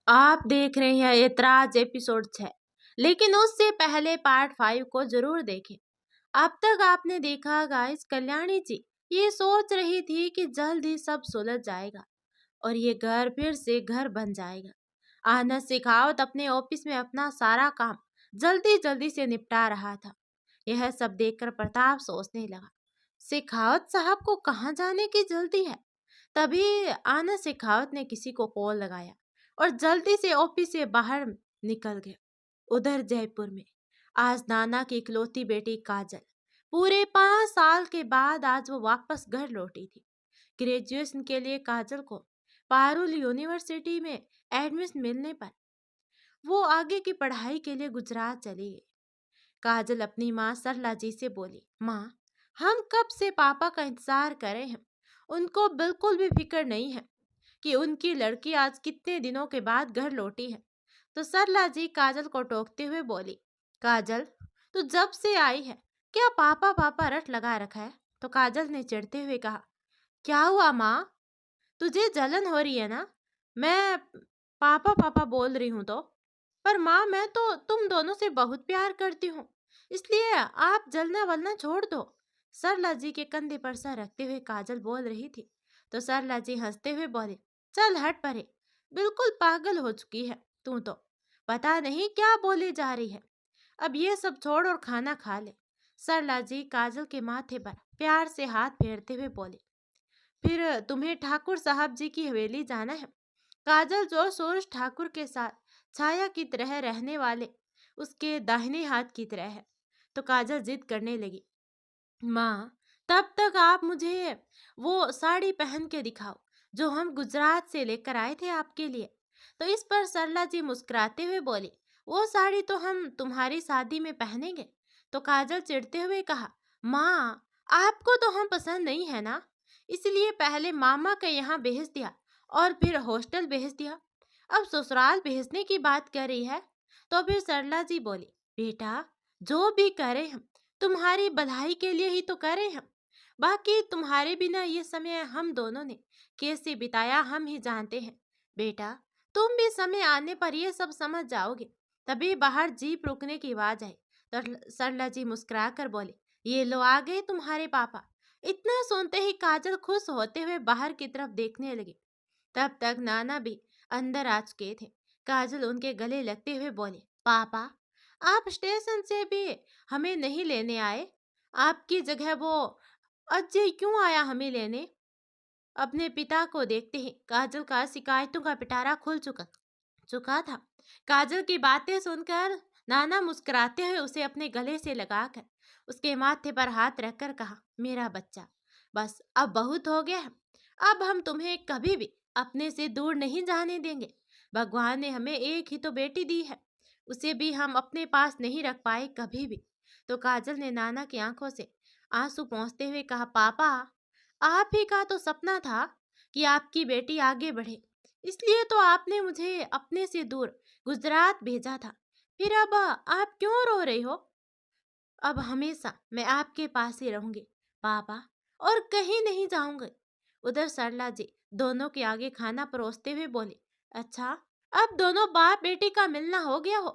आप देख रहे हैं ऐतराज एपिसोड 6। लेकिन उससे पहले पार्ट 5 को जरूर देखें। अब तक आपने देखा गाइस, कल्याणी जी ये सोच रही थी कि जल्द ही सब सुलझ जाएगा और ये घर फिर से घर बन जाएगा। आनंद शेखावत अपने ऑफिस में अपना सारा काम जल्दी जल्दी से निपटा रहा था। यह सब देखकर प्रताप सोचने लगा, शेखावत साहब को कहाँ जाने की जल्दी है। तभी आनंद शेखावत ने किसी को कॉल लगाया और जल्दी से ऑफिस से बाहर निकल गया। उधर जयपुर में आज नाना की इकलौती बेटी काजल पूरे 5 साल के बाद आज वो वापस घर लौटी थी। ग्रेजुएशन के लिए काजल को पारुल यूनिवर्सिटी में एडमिशन मिलने पर वो आगे की पढ़ाई के लिए गुजरात चली गई। काजल अपनी माँ सरला जी से बोली, माँ हम कब से पापा का इंतजार कर रहे हैं। उनको बिल्कुल भी फिक्र नहीं है कि उनकी लड़की आज कितने दिनों के बाद घर लौटी है। तो सरला जी काजल को टोकते हुए बोली, काजल तू जब से आई है क्या पापा पापा रट लगा रखा है। तो काजल ने चिढ़ते हुए कहा, क्या हुआ माँ, तुझे जलन हो रही है ना। मैं पापा पापा बोल रही हूँ तो। पर माँ मैं तो तुम दोनों से बहुत प्यार करती हूँ, इसलिए आप जलना वलना छोड़ दो। सरला जी के कंधे पर सर रखते हुए काजल बोल रही थी। तो सरला जी हंसते हुए बोले, चल हट परे, बिल्कुल पागल हो चुकी है तू तो, पता नहीं क्या बोली जा रही है। अब ये सब छोड़ और खाना खा ले। सरला जी काजल के माथे पर प्यार से हाथ फेरते हुए बोले, फिर तुम्हें ठाकुर साहब जी की हवेली जाना है। काजल जो सोच ठाकुर के साथ छाया की तरह रहने वाले उसके दाहिने हाथ की तरह है। तो काजल जिद करने लगी, माँ तब तक आप मुझे वो साड़ी पहन के दिखाओ जो हम गुजरात से लेकर आए थे आपके लिए। तो इस पर सरला जी मुस्कुराते हुए बोली, वो साड़ी तो हम तुम्हारी शादी में पहनेंगे। तो काजल चिढ़ते हुए कहा, माँ आपको तो हम पसंद नहीं है ना, इसलिए पहले मामा के यहाँ भेज दिया और फिर हॉस्टल भेज दिया, अब ससुराल भेजने की बात कर रही है। तो फिर सरला जी बोली, बेटा जो भी करें हम तुम्हारी भलाई के लिए ही तो करें हम। बाकी तुम्हारे बिना ये समय हम दोनों ने कैसे बिताया हम ही जानते हैं। बेटा तुम भी समय आने पर ये सब समझ जाओगे। तभी बाहर जीप रुकने की आवाज आई। तो सरला जी मुस्कुरा कर बोले, ये लो आ गए तुम्हारे पापा। इतना सुनते ही काजल खुश होते हुए बाहर की तरफ देखने लगी। तब तक नाना भी अंदर आ चुके थे। काजल उनके गले लगते हुए बोले, पापा आप स्टेशन से भी हमें नहीं लेने आए, आपकी जगह वो अजय क्यों आया हमें लेने। अपने पिता को देखते ही काजल का शिकायतों का पिटारा खुल चुका चुका था। काजल की बातें सुनकर नाना मुस्कुराते हुए उसे अपने गले से लगाकर उसके माथे पर हाथ रखकर कहा, मेरा बच्चा बस अब बहुत हो गया है। अब हम तुम्हें कभी भी अपने से दूर नहीं जाने देंगे। भगवान ने हमें एक ही तो बेटी दी है, उसे भी हम अपने पास नहीं रख पाए कभी भी। तो काजल ने नाना की आंखों से आंसू पोंछते हुए कहा, पापा आप ही का तो सपना था कि आपकी बेटी आगे बढ़े, इसलिए तो आपने मुझे अपने से दूर गुजरात भेजा था। फिर अब आप क्यों रो रहे हो। अब हमेशा मैं आपके पास ही रहूंगी पापा, और कहीं नहीं जाऊंगी। उधर सरला जी दोनों के आगे खाना परोसते हुए बोले, अच्छा अब दोनों बाप बेटी का मिलना हो गया हो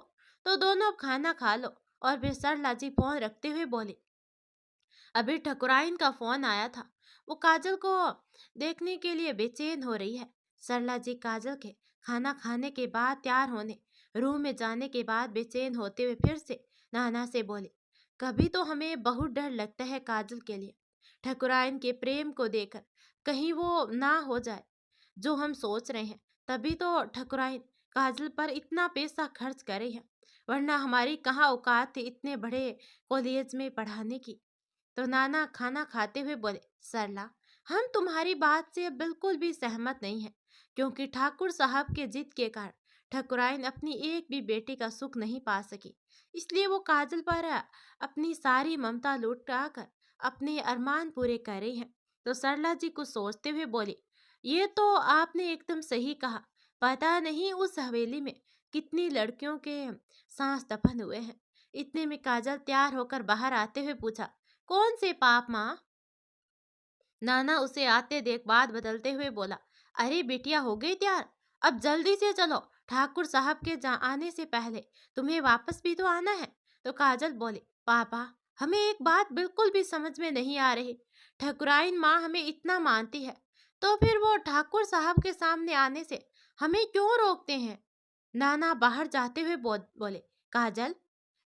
तो दोनों अब खाना खा लो। और फिर सरला जी फोन रखते हुए बोले, अभी ठकुराइन का फोन आया था, वो काजल को देखने के लिए बेचैन हो रही है। सरला जी काजल के खाना खाने के बाद तैयार होने रूम में जाने के बाद बेचैन होते हुए फिर से नाना से बोले, कभी तो हमें बहुत डर लगता है काजल के लिए, ठकुराइन के प्रेम को देखकर कहीं वो ना हो जाए जो हम सोच रहे हैं। तभी तो ठकुराइन काजल पर इतना पैसा खर्च कर रही है, वरना हमारी कहाँ औकात थी इतने बड़े कॉलेज में पढ़ाने की। तो नाना खाना खाते हुए बोले, सरला हम तुम्हारी बात से बिल्कुल भी सहमत नहीं है, क्योंकि ठाकुर साहब के जिद के कारण ठकुराइन अपनी एक भी बेटी का सुख नहीं पा सकी, इसलिए वो काजल पर अपनी सारी ममता लुटा कर अपने अरमान पूरे कर रही हैं। तो सरला जी कुछ सोचते हुए बोली, ये तो आपने एकदम सही कहा, पता नहीं उस हवेली में कितनी लड़कियों के सांस दफन हुए हैं। इतने में काजल तैयार होकर बाहर आते हुए पूछा, कौन से पाप माँ। नाना उसे आते देख बात बदलते हुए बोला, अरे बिटिया हो गई तैयार, अब जल्दी से चलो, ठाकुर साहब के आने से पहले तुम्हें वापस भी तो आना है। तो काजल बोले, पापा हमें एक बात बिल्कुल भी समझ में नहीं आ रही। ठकुराइन माँ हमें इतना मानती है, तो फिर वो ठाकुर साहब के सामने आने से हमें क्यों रोकते हैं? नाना बाहर जाते हुए बोले, काजल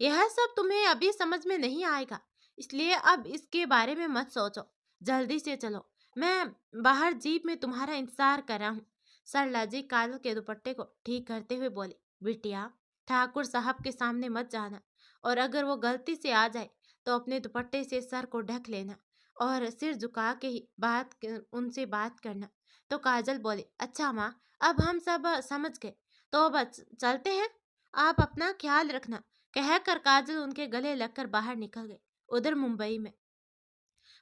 यह सब तुम्हें अभी समझ में नहीं आएगा, इसलिए अब इसके बारे में मत सोचो। जल्दी से चलो, मैं बाहर जीप में तुम्हारा इंतजार कर रहा हूँ। सरला जी काजल के दुपट्टे को ठीक करते हुए बोले, बिटिया ठाकुर साहब के सामने मत जाना, और अगर वो गलती से आ जाए तो अपने दुपट्टे से सर को ढक लेना और सिर झुका के ही उनसे बात करना। तो काजल बोले, अच्छा माँ, अब हम सब समझ गए, तो बस चलते हैं, आप अपना ख्याल रखना। कहकर काजल उनके गले लगकर बाहर निकल गए। उधर मुंबई में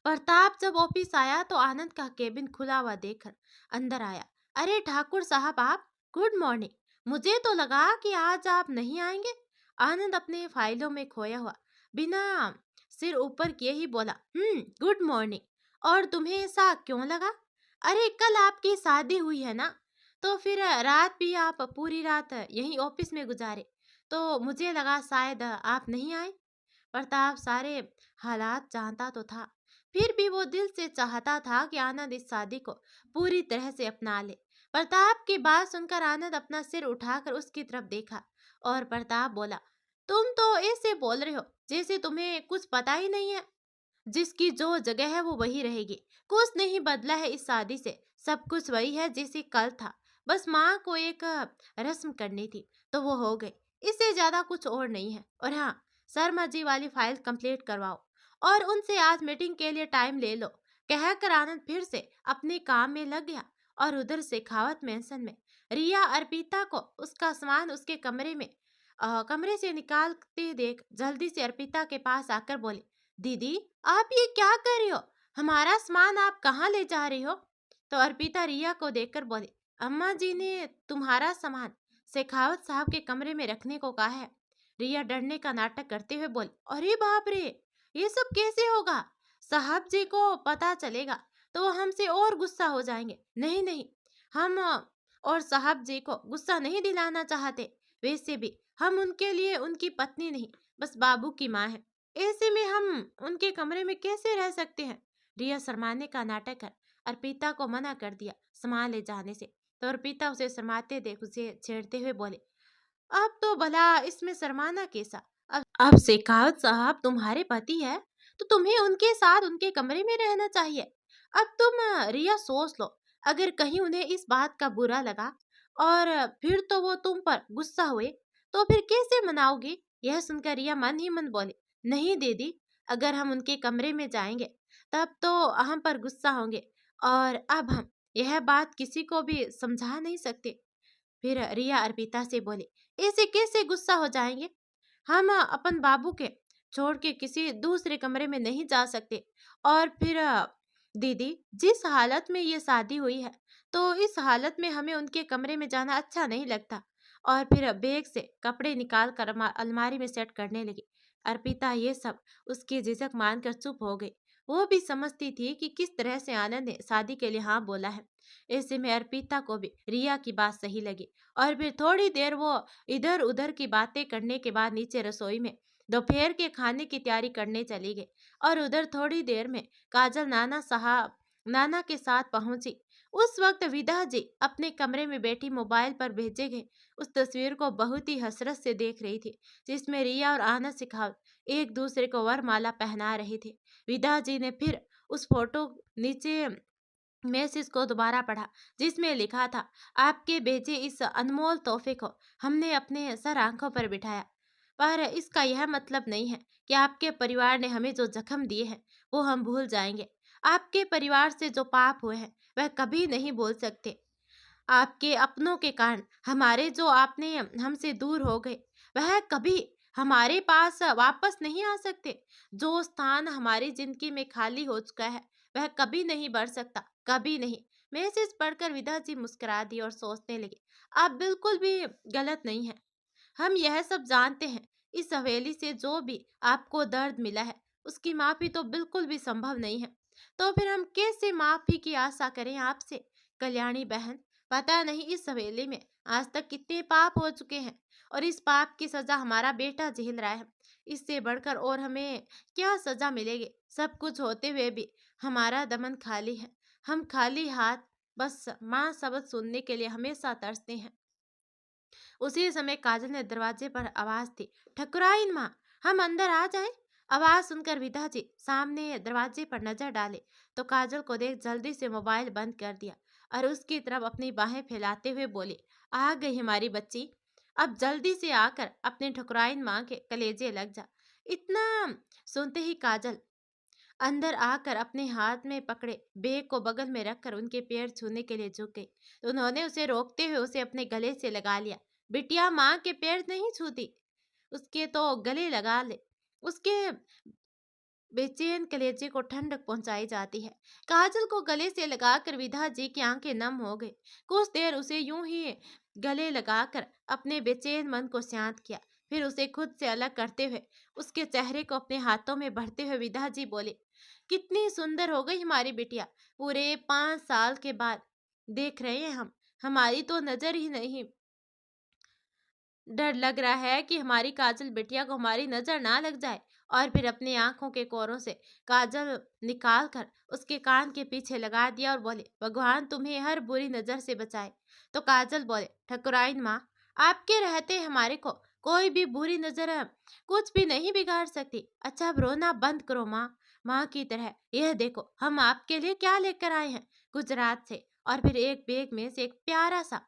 प्रताप जब ऑफिस आया तो आनंद का केबिन खुला हुआ देखकर अंदर आया। अरे ठाकुर साहब आप, गुड मॉर्निंग। मुझे तो लगा कि आज आप नहीं आएंगे। आनंद अपने फाइलों में खोया हुआ बिना सिर ऊपर किए ही बोला, गुड मॉर्निंग। और तुम्हें ऐसा क्यों लगा? अरे कल आपकी शादी हुई है ना, तो फिर रात भी आप पूरी रात यहीं ऑफिस में गुजारे, तो मुझे लगा शायद आप नहीं आए। प्रताप सारे हालात जानता तो था, फिर भी वो दिल से चाहता था कि आनंद इस शादी को पूरी तरह से अपना ले। प्रताप की बात सुनकर आनंद अपना सिर उठाकर उसकी तरफ देखा और प्रताप बोला, तुम तो ऐसे बोल रहे हो जैसे तुम्हें कुछ पता ही नहीं है। जिसकी जो जगह है वो वही रहेगी, कुछ नहीं बदला है इस शादी से, सब कुछ वही है जैसे कल था। बस माँ को एक रस्म करनी थी तो वो हो गई, इससे ज्यादा कुछ और नहीं है। और हाँ, शर्मा जी वाली फाइल कंप्लीट करवाओ और उनसे आज मीटिंग के लिए टाइम ले लो। कहकर आनंद फिर से अपने काम में लग गया और उधर शेखावत मेंशन में रिया अर्पिता को उसका सामान उसके कमरे से निकालते देख जल्दी से अर्पिता के पास आकर बोले, दीदी आप ये क्या कर रही हो? हमारा सामान आप कहाँ ले जा रही हो? तो अर्पिता रिया को देखकर बोली, अम्मा जी ने तुम्हारा सामान शेखावत साहब के कमरे में रखने को कहा है। रिया डरने का नाटक करते हुए बोली, अरे बाप रे, ये सब कैसे होगा? साहब जी को पता चलेगा तो वो हमसे और गुस्सा हो जाएंगे। नहीं नहीं, हम और साहब जी को गुस्सा नहीं दिलाना चाहते। वैसे भी हम उनके लिए उनकी पत्नी नहीं, बस बाबू की माँ है। ऐसे में हम उनके कमरे में कैसे रह सकते हैं? रिया शर्माने का नाटक कर अर्पिता को मना कर दिया सामान ले जाने से। तो अर्पिता उसे शर्माते देख उसे छेड़ते हुए बोले, अब तो भला इसमें शर्माना कैसा? अब शेखावत साहब तुम्हारे पति है तो तुम्हें उनके साथ उनके कमरे में रहना चाहिए। अब तुम रिया सोच लो, अगर कहीं उन्हें इस बात का बुरा लगा और फिर तो वो तुम पर गुस्सा हुए तो फिर कैसे मनाओगी? यह सुनकर रिया मन ही मन बोली, नहीं दीदी, अगर हम उनके कमरे में जाएंगे तब तो हम पर गुस्सा होंगे, और अब हम यह बात किसी को भी समझा नहीं सकते। फिर रिया अर्पिता से बोली, ऐसे कैसे गुस्सा हो जाएंगे? हम अपन बाबू के छोड़ के किसी दूसरे कमरे में नहीं जा सकते। और फिर दीदी, जिस हालत में ये शादी हुई है तो इस हालत में हमें उनके कमरे में जाना अच्छा नहीं लगता। और फिर बैग से कपड़े निकाल कर अलमारी में सेट करने लगी। अर्पिता ये सब उसकी झिझक मानकर चुप हो गई। वो भी समझती थी कि किस तरह से आनंद ने शादी के लिए हाँ बोला है। ऐसे में अर्पिता को भी रिया की बात सही लगी और फिर थोड़ी देर वो इधर उधर की बातें करने के बाद नीचे रसोई में दोपहर के खाने की तैयारी करने चली गई। और उधर थोड़ी देर में काजल नाना के साथ पहुंची। उस वक्त विदा जी अपने कमरे में बैठी मोबाइल पर भेजे गए उस तस्वीर को बहुत ही हसरत से देख रही थी, जिसमें रिया और आनंद शेखावत एक दूसरे को वरमाला पहना रहे थे। विदा जी ने फिर उस फोटो नीचे मैसेज को दोबारा पढ़ा, जिसमें लिखा था, आपके भेजे इस अनमोल तोहफे को हमने अपने सर आंखों पर बिठाया, पर इसका यह मतलब नहीं है कि आपके परिवार ने हमें जो जख्म दिए हैं वो हम भूल जाएंगे। आपके परिवार से जो पाप हुए हैं वह कभी नहीं भूल सकते। आपके अपनों के कारण हमारे जो आपने हमसे दूर हो गए वह कभी हमारे पास वापस नहीं आ सकते। जो स्थान हमारी जिंदगी में खाली हो चुका है वह कभी नहीं बढ़ सकता, कभी नहीं। मैसेज पढ़कर विदा जी मुस्कुरा दी और सोचने लगे, आप बिल्कुल भी गलत नहीं है। हम यह सब जानते हैं, इस हवेली से जो भी आपको दर्द मिला है उसकी माफी तो बिल्कुल भी संभव नहीं है। तो फिर हम कैसे माफी की आशा करें आपसे, कल्याणी बहन? पता नहीं इस हवेली में आज तक कितने पाप हो चुके हैं और इस पाप की सजा हमारा बेटा झेल रहा है। इससे बढ़कर और हमें क्या सजा मिलेगी? सब कुछ होते हुए भी हमारा दमन खाली है। हम खाली हाथ बस माँ शब्द सुनने के लिए हमेशा तरसते हैं। उसी समय काजल ने दरवाजे पर आवाज दी, ठकुराइन माँ, हम अंदर आ जाएं? आवाज सुनकर विदा जी सामने दरवाजे पर नजर डाले तो काजल को देख जल्दी से मोबाइल बंद कर दिया और उसकी तरफ अपनी बाहें फैलाते हुए बोले, आ गई हमारी बच्ची, अब जल्दी से आकर अपने ठकुराइन माँ के कलेजे लग जा। इतना सुनते ही काजल अंदर आकर अपने हाथ में पकड़े बेग को बगल में रखकर उनके पैर छूने के लिए झुक गई तो उन्होंने उसे रोकते हुए उसे अपने गले से लगा लिया। बिटिया माँ के पैर नहीं छूती, उसके तो गले लगा ले, उसके बेचैन कलेजे को ठंडक पहुंचाई जाती है। काजल को गले से लगाकर विधा जी की आंखें नम हो गई। कुछ देर उसे यूं ही गले लगाकर अपने बेचैन मन को शांत किया, फिर उसे खुद से अलग करते हुए उसके चेहरे को अपने हाथों में भरते हुए विधा जी बोले, कितनी सुंदर हो गई हमारी बिटिया, पूरे 5 साल के बाद देख रहे हैं हम, हमारी तो नजर ही नहीं। डर लग रहा है कि हमारी काजल बिटिया को हमारी नजर ना लग जाए। और फिर अपनी आंखों के कोरों से काजल निकाल कर उसके कान के पीछे लगा दिया और बोले, भगवान तुम्हें हर बुरी नजर से बचाए। तो काजल बोले, ठकुराइन माँ, आपके रहते हमारे को कोई भी बुरी नजर कुछ भी नहीं बिगाड़ सकती। अच्छा अब रोना बंद करो माँ, माँ की तरह। यह देखो हम आपके लिए क्या लेकर आए हैं गुजरात से। और फिर एक बैग में से एक प्यारा सा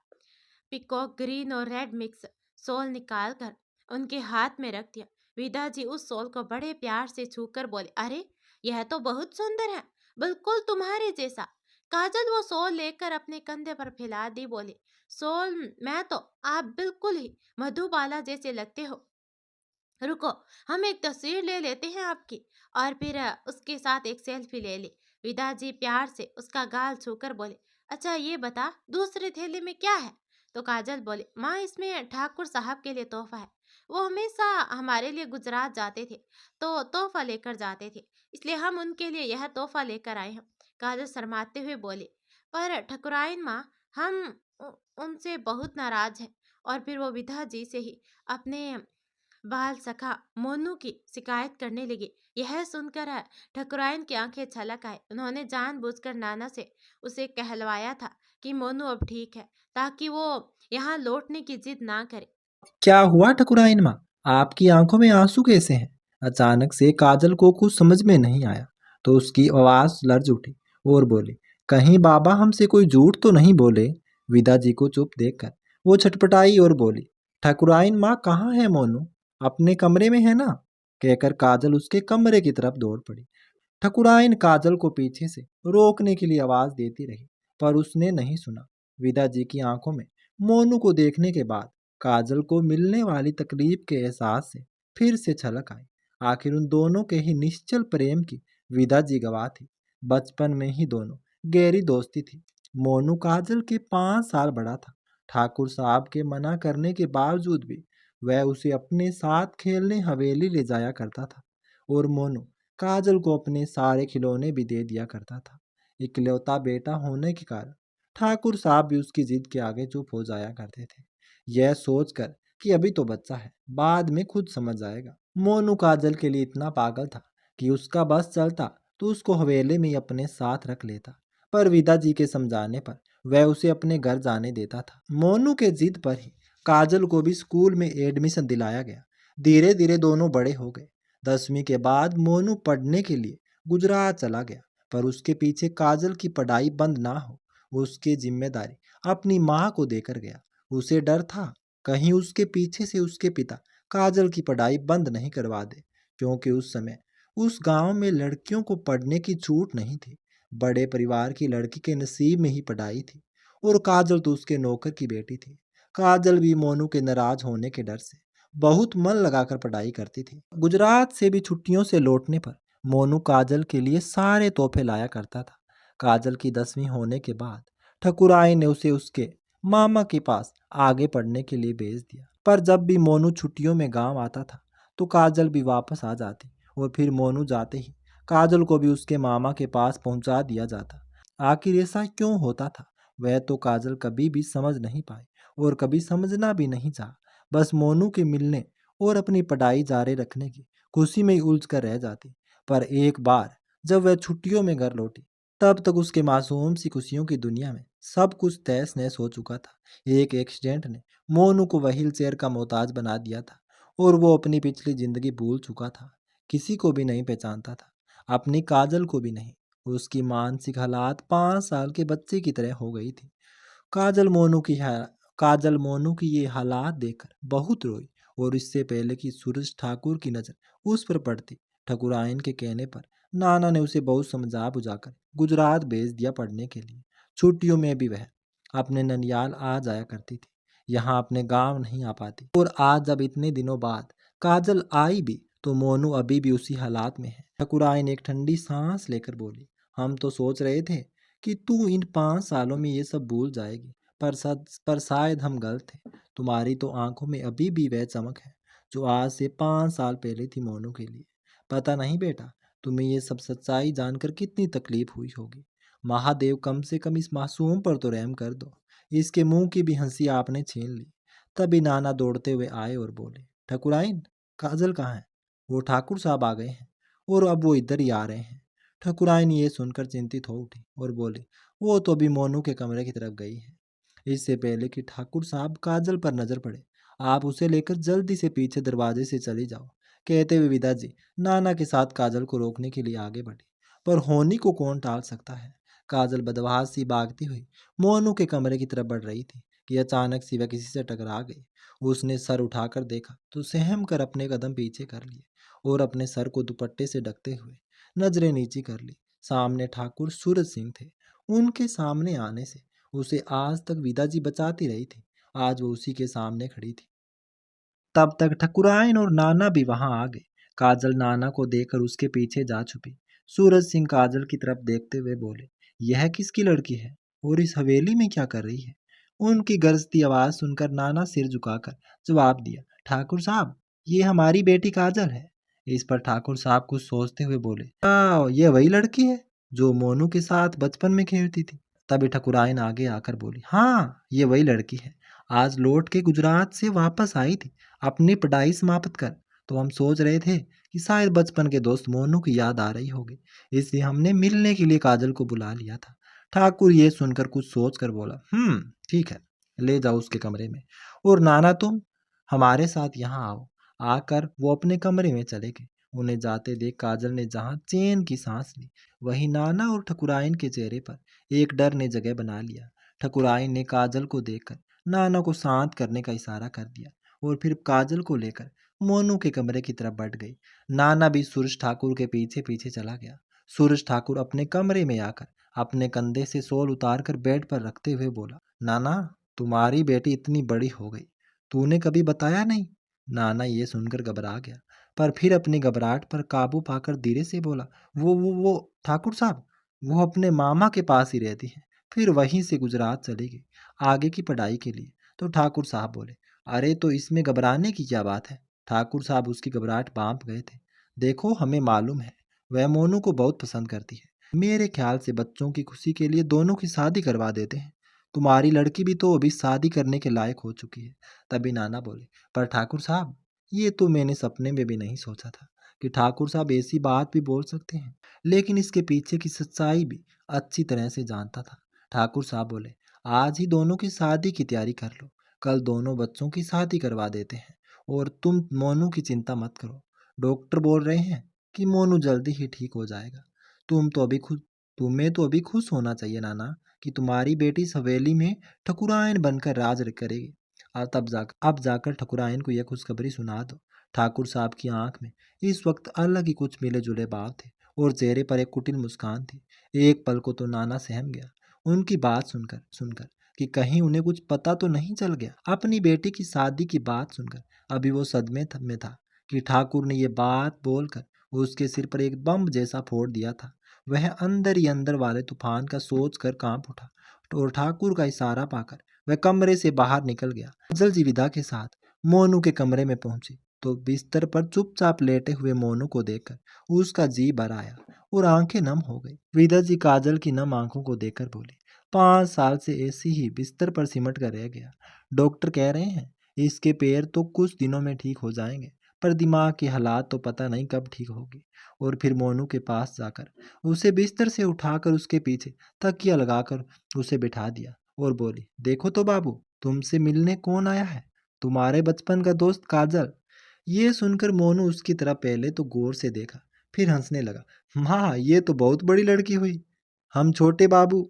पिकॉक ग्रीन और रेड मिक्स सोल निकाल कर उनके हाथ में रख दिया। विदा जी उस सोल को बड़े प्यार से छूकर बोले, अरे यह तो बहुत सुंदर है, बिल्कुल तुम्हारे जैसा। काजल वो सोल लेकर अपने कंधे पर फैला दी, बोली, सोल मैं तो आप बिल्कुल ही मधुबाला जैसे लगते हो। रुको हम एक तस्वीर ले लेते हैं आपकी। और फिर उसके साथ एक सेल्फी ले ली। विदा जी प्यार से उसका गाल छूकर बोले, अच्छा ये बता दूसरे थैले में क्या है? तो काजल बोले, माँ इसमें ठाकुर साहब के लिए तोहफा है। वो हमेशा हमारे लिए गुजरात जाते थे तो तोहफा लेकर जाते थे, इसलिए हम उनके लिए यह तोहफा लेकर आए हैं। काजल शर्माते हुए बोले, पर ठकुराइन माँ हम उनसे बहुत नाराज हैं। और फिर वो विधा जी से ही अपने बाल सखा मोनू की शिकायत करने लगी। यह सुनकर ठकुराइन की आंखें छलक आई। उन्होंने जानबूझकर नाना से उसे कहलवाया था कि मोनू अब ठीक है, ताकि वो यहाँ लौटने की जिद ना करे। क्या हुआ ठकुराइन माँ, आपकी आंखों में आंसू कैसे हैं? अचानक से काजल को कुछ समझ में नहीं आया तो उसकी आवाज लर्ज उठी और बोली, कहीं बाबा हमसे कोई झूठ तो नहीं बोले? विदा जी को चुप देखकर वो छटपटाई और बोली, ठकुराइन माँ कहाँ है मोनू? अपने कमरे में है ना? कहकर काजल उसके कमरे की तरफ दौड़ पड़ी। ठकुराइन काजल को पीछे से रोकने के लिए आवाज देती रही पर उसने नहीं सुना। विदा जी की आंखों में मोनू को देखने के बाद काजल को मिलने वाली तकलीफ के एहसास से फिर से छलक आई। आखिर उन दोनों के ही निश्चल प्रेम की विदा जी गवाह थी। बचपन में ही दोनों गहरी दोस्ती थी। मोनू काजल के 5 साल बड़ा था। ठाकुर साहब के मना करने के बावजूद भी वह उसे अपने साथ खेलने हवेली ले जाया करता था और मोनू काजल को अपने सारे खिलौने भी दे दिया करता था। इकलौता बेटा होने के कारण ठाकुर साहब भी उसकी जिद के आगे चुप हो जाया करते थे, यह सोचकर कि अभी तो बच्चा है, बाद में खुद समझ जाएगा। मोनू काजल के लिए इतना पागल था कि उसका बस चलता तो उसको हवेली में ही अपने साथ रख लेता, पर विदा जी के समझाने पर वह उसे अपने घर जाने देता था। मोनू के जिद पर ही काजल को भी स्कूल में एडमिशन दिलाया गया। धीरे धीरे दोनों बड़े हो गए। 10वीं के बाद मोनू पढ़ने के लिए गुजरात चला गया, पर उसके पीछे काजल की पढ़ाई बंद ना हो उसकी जिम्मेदारी अपनी माँ को देकर गया। उसे डर था कहीं उसके पीछे से उसके पिता काजल की पढ़ाई बंद नहीं करवा दे, क्योंकि उस समय उस गांव में लड़कियों को पढ़ने की छूट नहीं थी। बड़े परिवार की लड़की के नसीब में ही पढ़ाई थी और काजल तो उसके नौकर की बेटी थी। काजल भी मोनू के नाराज होने के डर से बहुत मन लगाकर पढ़ाई करती थी। गुजरात से भी छुट्टियों से लौटने पर मोनू काजल के लिए सारे तोहफे लाया करता था। काजल की 10वीं होने के बाद ठकुराई ने उसे उसके मामा के पास आगे पढ़ने के लिए भेज दिया, पर जब भी मोनू छुट्टियों में गांव आता था तो काजल भी वापस आ जाती और फिर मोनू जाते ही काजल को भी उसके मामा के पास पहुंचा दिया जाता। आखिर ऐसा क्यों होता था वह तो काजल कभी भी समझ नहीं पाई और कभी समझना भी नहीं चाहा। बस मोनू के मिलने और अपनी पढ़ाई जारी रखने की खुशी में ही उलझ कर रह जाती। पर एक बार जब वह छुट्टियों में घर लौटी, तब तक उसके मासूम सी खुशियों की दुनिया में सब कुछ तहस नहस हो चुका था। एक एक्सीडेंट ने मोनू को व्हील चेयर का मोहताज बना दिया था और वो अपनी पिछली जिंदगी भूल चुका था। किसी को भी नहीं पहचानता था, अपनी काजल को भी नहीं। उसकी मानसिक हालात 5 साल के बच्चे की तरह हो गई थी। काजल मोनू की काजल मोनू की ये हालात देखकर बहुत रोई और इससे पहले कि सूरज ठाकुर की नज़र उस पर पड़ती, ठकुराइन के कहने पर नाना ने उसे बहुत समझा बुझाकर गुजरात भेज दिया पढ़ने के लिए। छुट्टियों में भी वह अपने ननियाल आ जाया करती थी, यहाँ अपने गांव नहीं आ पाती। और आज जब इतने दिनों बाद काजल आई भी तो मोनू अभी भी उसी हालात में है। ठकुराइन एक ठंडी सांस लेकर बोली, हम तो सोच रहे थे कि तू इन 5 सालों में ये सब भूल जाएगी, पर शायद हम गलत थे। तुम्हारी तो आंखों में अभी भी वह चमक है जो आज से 5 साल पहले थी मोनू के लिए। पता नहीं बेटा, तुम्हें ये सब सच्चाई जानकर कितनी तकलीफ हुई होगी। महादेव कम से कम इस मासूम पर तो रहम कर दो। इसके मुंह की भी हंसी आपने छीन ली। तभी नाना दौड़ते हुए आए और बोले, ठकुराइन, काजल कहाँ है? वो ठाकुर साहब आ गए हैं और अब वो इधर ही आ रहे हैं। ठकुराइन ये सुनकर चिंतित हो उठी और बोले, वो तो अभी मोनू के कमरे की तरफ गई है। इससे पहले कि ठाकुर साहब काजल पर नजर पड़े, आप उसे लेकर जल्दी से पीछे दरवाजे से चली जाओ। कहते हुए विदा जी नाना के साथ काजल को रोकने के लिए आगे बढ़ी, पर होनी को कौन टाल सकता है। काजल बदवास सी भागती हुई मोनू के कमरे की तरफ बढ़ रही थी कि अचानक सी वह किसी से टकरा गई। उसने सर उठाकर देखा तो सहम कर अपने कदम पीछे कर लिए और अपने सर को दुपट्टे से ढकते हुए नजरें नीची कर ली। सामने ठाकुर सूरज सिंह थे। उनके सामने आने से उसे आज तक विदा जी बचाती रही थी, आज वो उसी के सामने खड़ी थी। तब तक ठकुराइन और नाना भी वहां आ गए। काजल नाना को देखकर उसके पीछे जा छुपी। सूरज सिंह काजल की तरफ देखते हुए बोले, यह किसकी लड़की है और इस हवेली में क्या कर रही है? उनकी गरजती आवाज सुनकर नाना सिर झुकाकर जवाब दिया, ठाकुर साहब, ये हमारी बेटी काजल है। इस पर ठाकुर साहब कुछ सोचते हुए बोले, ये वही लड़की है जो मोनू के साथ बचपन में खेलती थी। तभी ठकुराइन आगे आकर बोली, हाँ, ये वही लड़की है। आज लौट के गुजरात से वापस आई थी अपनी पढ़ाई समाप्त कर। तो हम सोच रहे थे कि शायद बचपन के दोस्त मोनू की याद आ रही होगी, इसलिए हमने मिलने के लिए काजल को बुला लिया था। ठाकुर ये सुनकर कुछ सोच कर बोला, ठीक है, ले जाओ उसके कमरे में। और नाना, तुम हमारे साथ यहाँ आओ। आकर वो अपने कमरे में चले गए। उन्हें जाते देख काजल ने जहाँ चैन की सांस ली, वहीं नाना और ठकुराइन के चेहरे पर एक डर ने जगह बना लिया। ठकुराइन ने काजल को देखकर नाना को शांत करने का इशारा कर दिया और फिर काजल को लेकर मोनू के कमरे की तरफ बढ़ गई। नाना भी सूरज ठाकुर के पीछे पीछे चला गया। सूरज ठाकुर अपने कमरे में आकर अपने कंधे से शॉल उतारकर बेड पर रखते हुए बोला, नाना, तुम्हारी बेटी इतनी बड़ी हो गई, तूने कभी बताया नहीं। नाना ये सुनकर घबरा गया, पर फिर अपनी घबराहट पर काबू पाकर धीरे से बोला, वो ठाकुर साहब, वो अपने मामा के पास ही रहती है, फिर वहीं से गुजरात चली गई आगे की पढ़ाई के लिए। तो ठाकुर साहब बोले, अरे तो इसमें घबराने की क्या बात है। ठाकुर साहब उसकी घबराहट भांप गए थे। देखो, हमें मालूम है वह मोनू को बहुत पसंद करती है। मेरे ख्याल से बच्चों की खुशी के लिए दोनों की शादी करवा देते हैं। तुम्हारी लड़की भी तो अभी शादी करने के लायक हो चुकी है। तभी नाना बोले, पर ठाकुर साहब, ये तो मैंने सपने में भी नहीं सोचा था कि ठाकुर साहब ऐसी बात भी बोल सकते हैं। लेकिन इसके पीछे की सच्चाई भी अच्छी तरह से जानता था। ठाकुर साहब बोले, आज ही दोनों की शादी की तैयारी कर लो, कल दोनों बच्चों की शादी करवा देते हैं। और तुम मोनू की चिंता मत करो, डॉक्टर बोल रहे हैं कि मोनू जल्दी ही ठीक हो जाएगा। तुम तो अभी खुद तुम्हें तो अभी खुश होना चाहिए नाना कि तुम्हारी बेटी इस हवेली में ठकुराइन बनकर राज करेगी। अब जाकर ठकुराइन को यह खुशखबरी सुना दो। ठाकुर साहब की आंख में इस वक्त अलग ही कुछ मिले जुले भाव थे और चेहरे पर एक कुटिल मुस्कान थी। एक पल को तो नाना सहम गया उनकी बात सुनकर सुनकर कि कहीं उन्हें कुछ पता तो नहीं चल गया। अपनी बेटी की शादी की बात सुनकर अभी वो सदमे में था कि ठाकुर ने ये बात बोलकर उसके सिर पर एक बम जैसा फोड़ दिया था। वह अंदर ही अंदर वाले तूफान का सोच कर कांप उठा और ठाकुर का इशारा पाकर वह कमरे से बाहर निकल गया। काजल जी विदा के साथ मोनू के कमरे में पहुंची तो बिस्तर पर चुपचाप लेटे हुए मोनू को देखकर उसका जी भर आया और आंखें नम हो गई। विदा जी काजल की नम आंखों को देखकर बोली, 5 साल से ऐसे ही बिस्तर पर सिमट कर रह गया। डॉक्टर कह रहे हैं इसके पैर तो कुछ दिनों में ठीक हो जाएंगे, पर दिमाग की हालात तो पता नहीं कब ठीक होगी। और फिर मोनू के पास जाकर उसे बिस्तर से उठाकर उसके पीछे तकिया लगाकर उसे बिठा दिया और बोली, देखो तो बाबू, तुमसे मिलने कौन आया है? तुम्हारे बचपन का दोस्त काजल। ये सुनकर मोनू उसकी तरफ पहले तो गौर से देखा, फिर हंसने लगा। माँ, ये तो बहुत बड़ी लड़की हुई। हम छोटे बाबू,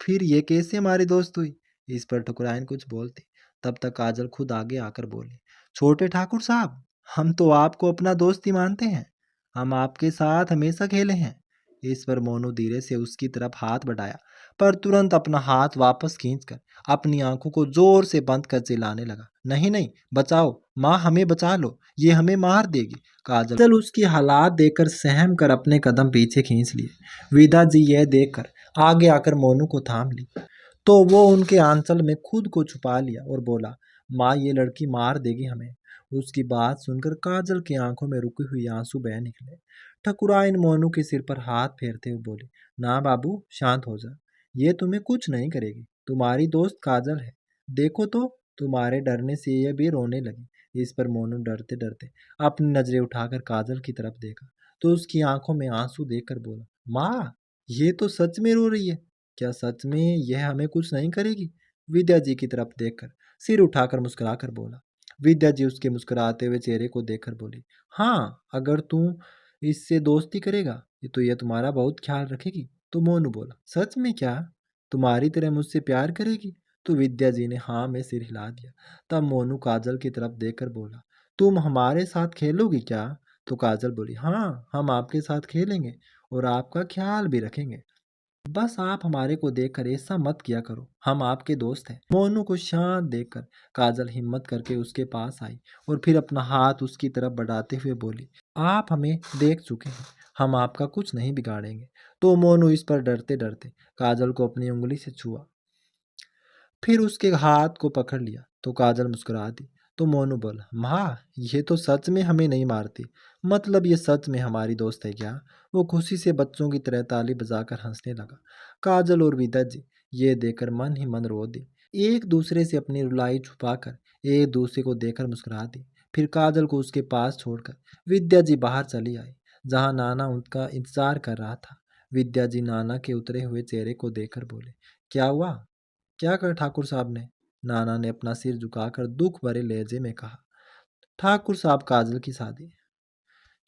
फिर ये कैसे हमारी दोस्त हुई? इस पर ठकुराइन कुछ बोलती, तब तक काजल खुद आगे आकर बोली, छोटे ठाकुर साहब, हम तो आपको अपना दोस्त ही मानते हैं। हम आपके साथ हमेशा खेले हैं। इस पर मोनू धीरे से उसकी तरफ हाथ बढ़ाया, पर तुरंत अपना हाथ वापस खींचकर अपनी आंखों को जोर से बंद कर चिल्लाने लगा, नहीं नहीं, बचाओ माँ, हमें बचा लो, ये हमें मार देगी। काजल उसकी हालात देखकर सहम कर अपने कदम पीछे खींच लिए। विदा जी यह देखकर आगे आकर मोनू को थाम ली, तो वो उनके आंचल में खुद को छुपा लिया और बोला, माँ, ये लड़की मार देगी हमें। उसकी बात सुनकर काजल की आंखों में रुके हुए आंसू बह निकले। ठकुराइन मोनू के सिर पर हाथ फेरते हुए बोले, ना बाबू, शांत हो जा, ये तुम्हें कुछ नहीं करेगी, तुम्हारी दोस्त काजल है। देखो तो, तुम्हारे डरने से ये भी रोने लगी। इस पर मोनू डरते डरते अपनी नजरें उठाकर काजल की तरफ देखा, तो उसकी आंखों में आंसू देखकर बोला, माँ, ये तो सच में रो रही है। क्या सच में यह हमें कुछ नहीं करेगी? विद्या जी की तरफ देखकर सिर उठाकर मुस्कुराकर बोला। विद्या जी उसके मुस्कुराते हुए चेहरे को देखकर बोली, हाँ, अगर तू इससे दोस्ती करेगा तो यह तुम्हारा बहुत ख्याल रखेगी। तो मोनू बोला, सच में क्या? तुम्हारी तरह मुझसे प्यार करेगी? तो विद्या जी ने हाँ में सिर हिला दिया। तब मोनू काजल की तरफ देखकर बोला, तुम हमारे साथ खेलोगी क्या? तो काजल बोली, हाँ, हम आपके साथ खेलेंगे और आपका ख्याल भी रखेंगे। बस आप हमारे को देखकर ऐसा मत किया करो, हम आपके दोस्त हैं। मोनू को शांत देखकर काजल हिम्मत करके उसके पास आई और फिर अपना हाथ उसकी तरफ बढ़ाते हुए बोली, आप हमें देख चुके हैं, हम आपका कुछ नहीं बिगाड़ेंगे। तो मोनू इस पर डरते डरते काजल को अपनी उंगली से छुआ, फिर उसके हाथ को पकड़ लिया, तो काजल मुस्कुरा दी। तो मोनू बोला, माँ, ये तो सच में हमें नहीं मारती, मतलब ये सच में हमारी दोस्त है क्या? वो खुशी से बच्चों की तरह ताली बजाकर हंसने लगा। काजल और विदा जी ये देखकर मन ही मन रो दी, एक दूसरे से अपनी रुलाई छुपाकर एक दूसरे को देखकर मुस्कुरा दी। फिर काजल को उसके पास छोड़कर विद्या जी बाहर चली आई, जहाँ नाना उनका इंतजार कर रहा था। विद्या जी नाना के उतरे हुए चेहरे को देखकर बोले, क्या हुआ? क्या कर ठाकुर साहब ने? नाना ने अपना सिर झुकाकर दुख भरे लहजे में कहा, ठाकुर साहब काजल की शादी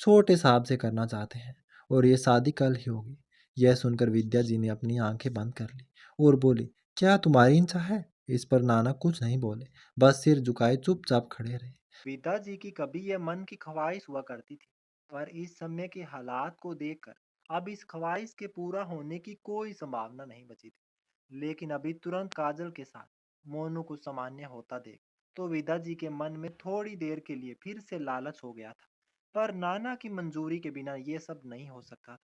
छोटे साहब से करना चाहते हैं और ये शादी कल ही होगी। यह सुनकर विद्या जी ने अपनी आंखें बंद कर ली और बोली, क्या तुम्हारी इच्छा है? इस पर नाना कुछ नहीं बोले, बस सिर झुकाए चुपचाप खड़े रहे। विदा जी की कभी यह मन की ख्वाहिश हुआ करती थी, पर इस समय के हालात को देखकर अब इस ख्वाहिश के पूरा होने की कोई संभावना नहीं बची थी। लेकिन अभी तुरंत काजल के साथ मोनू को सामान्य होता देख तो विदा जी के मन में थोड़ी देर के लिए फिर से लालच हो गया था। पर नाना की मंजूरी के बिना ये सब नहीं हो सकता था।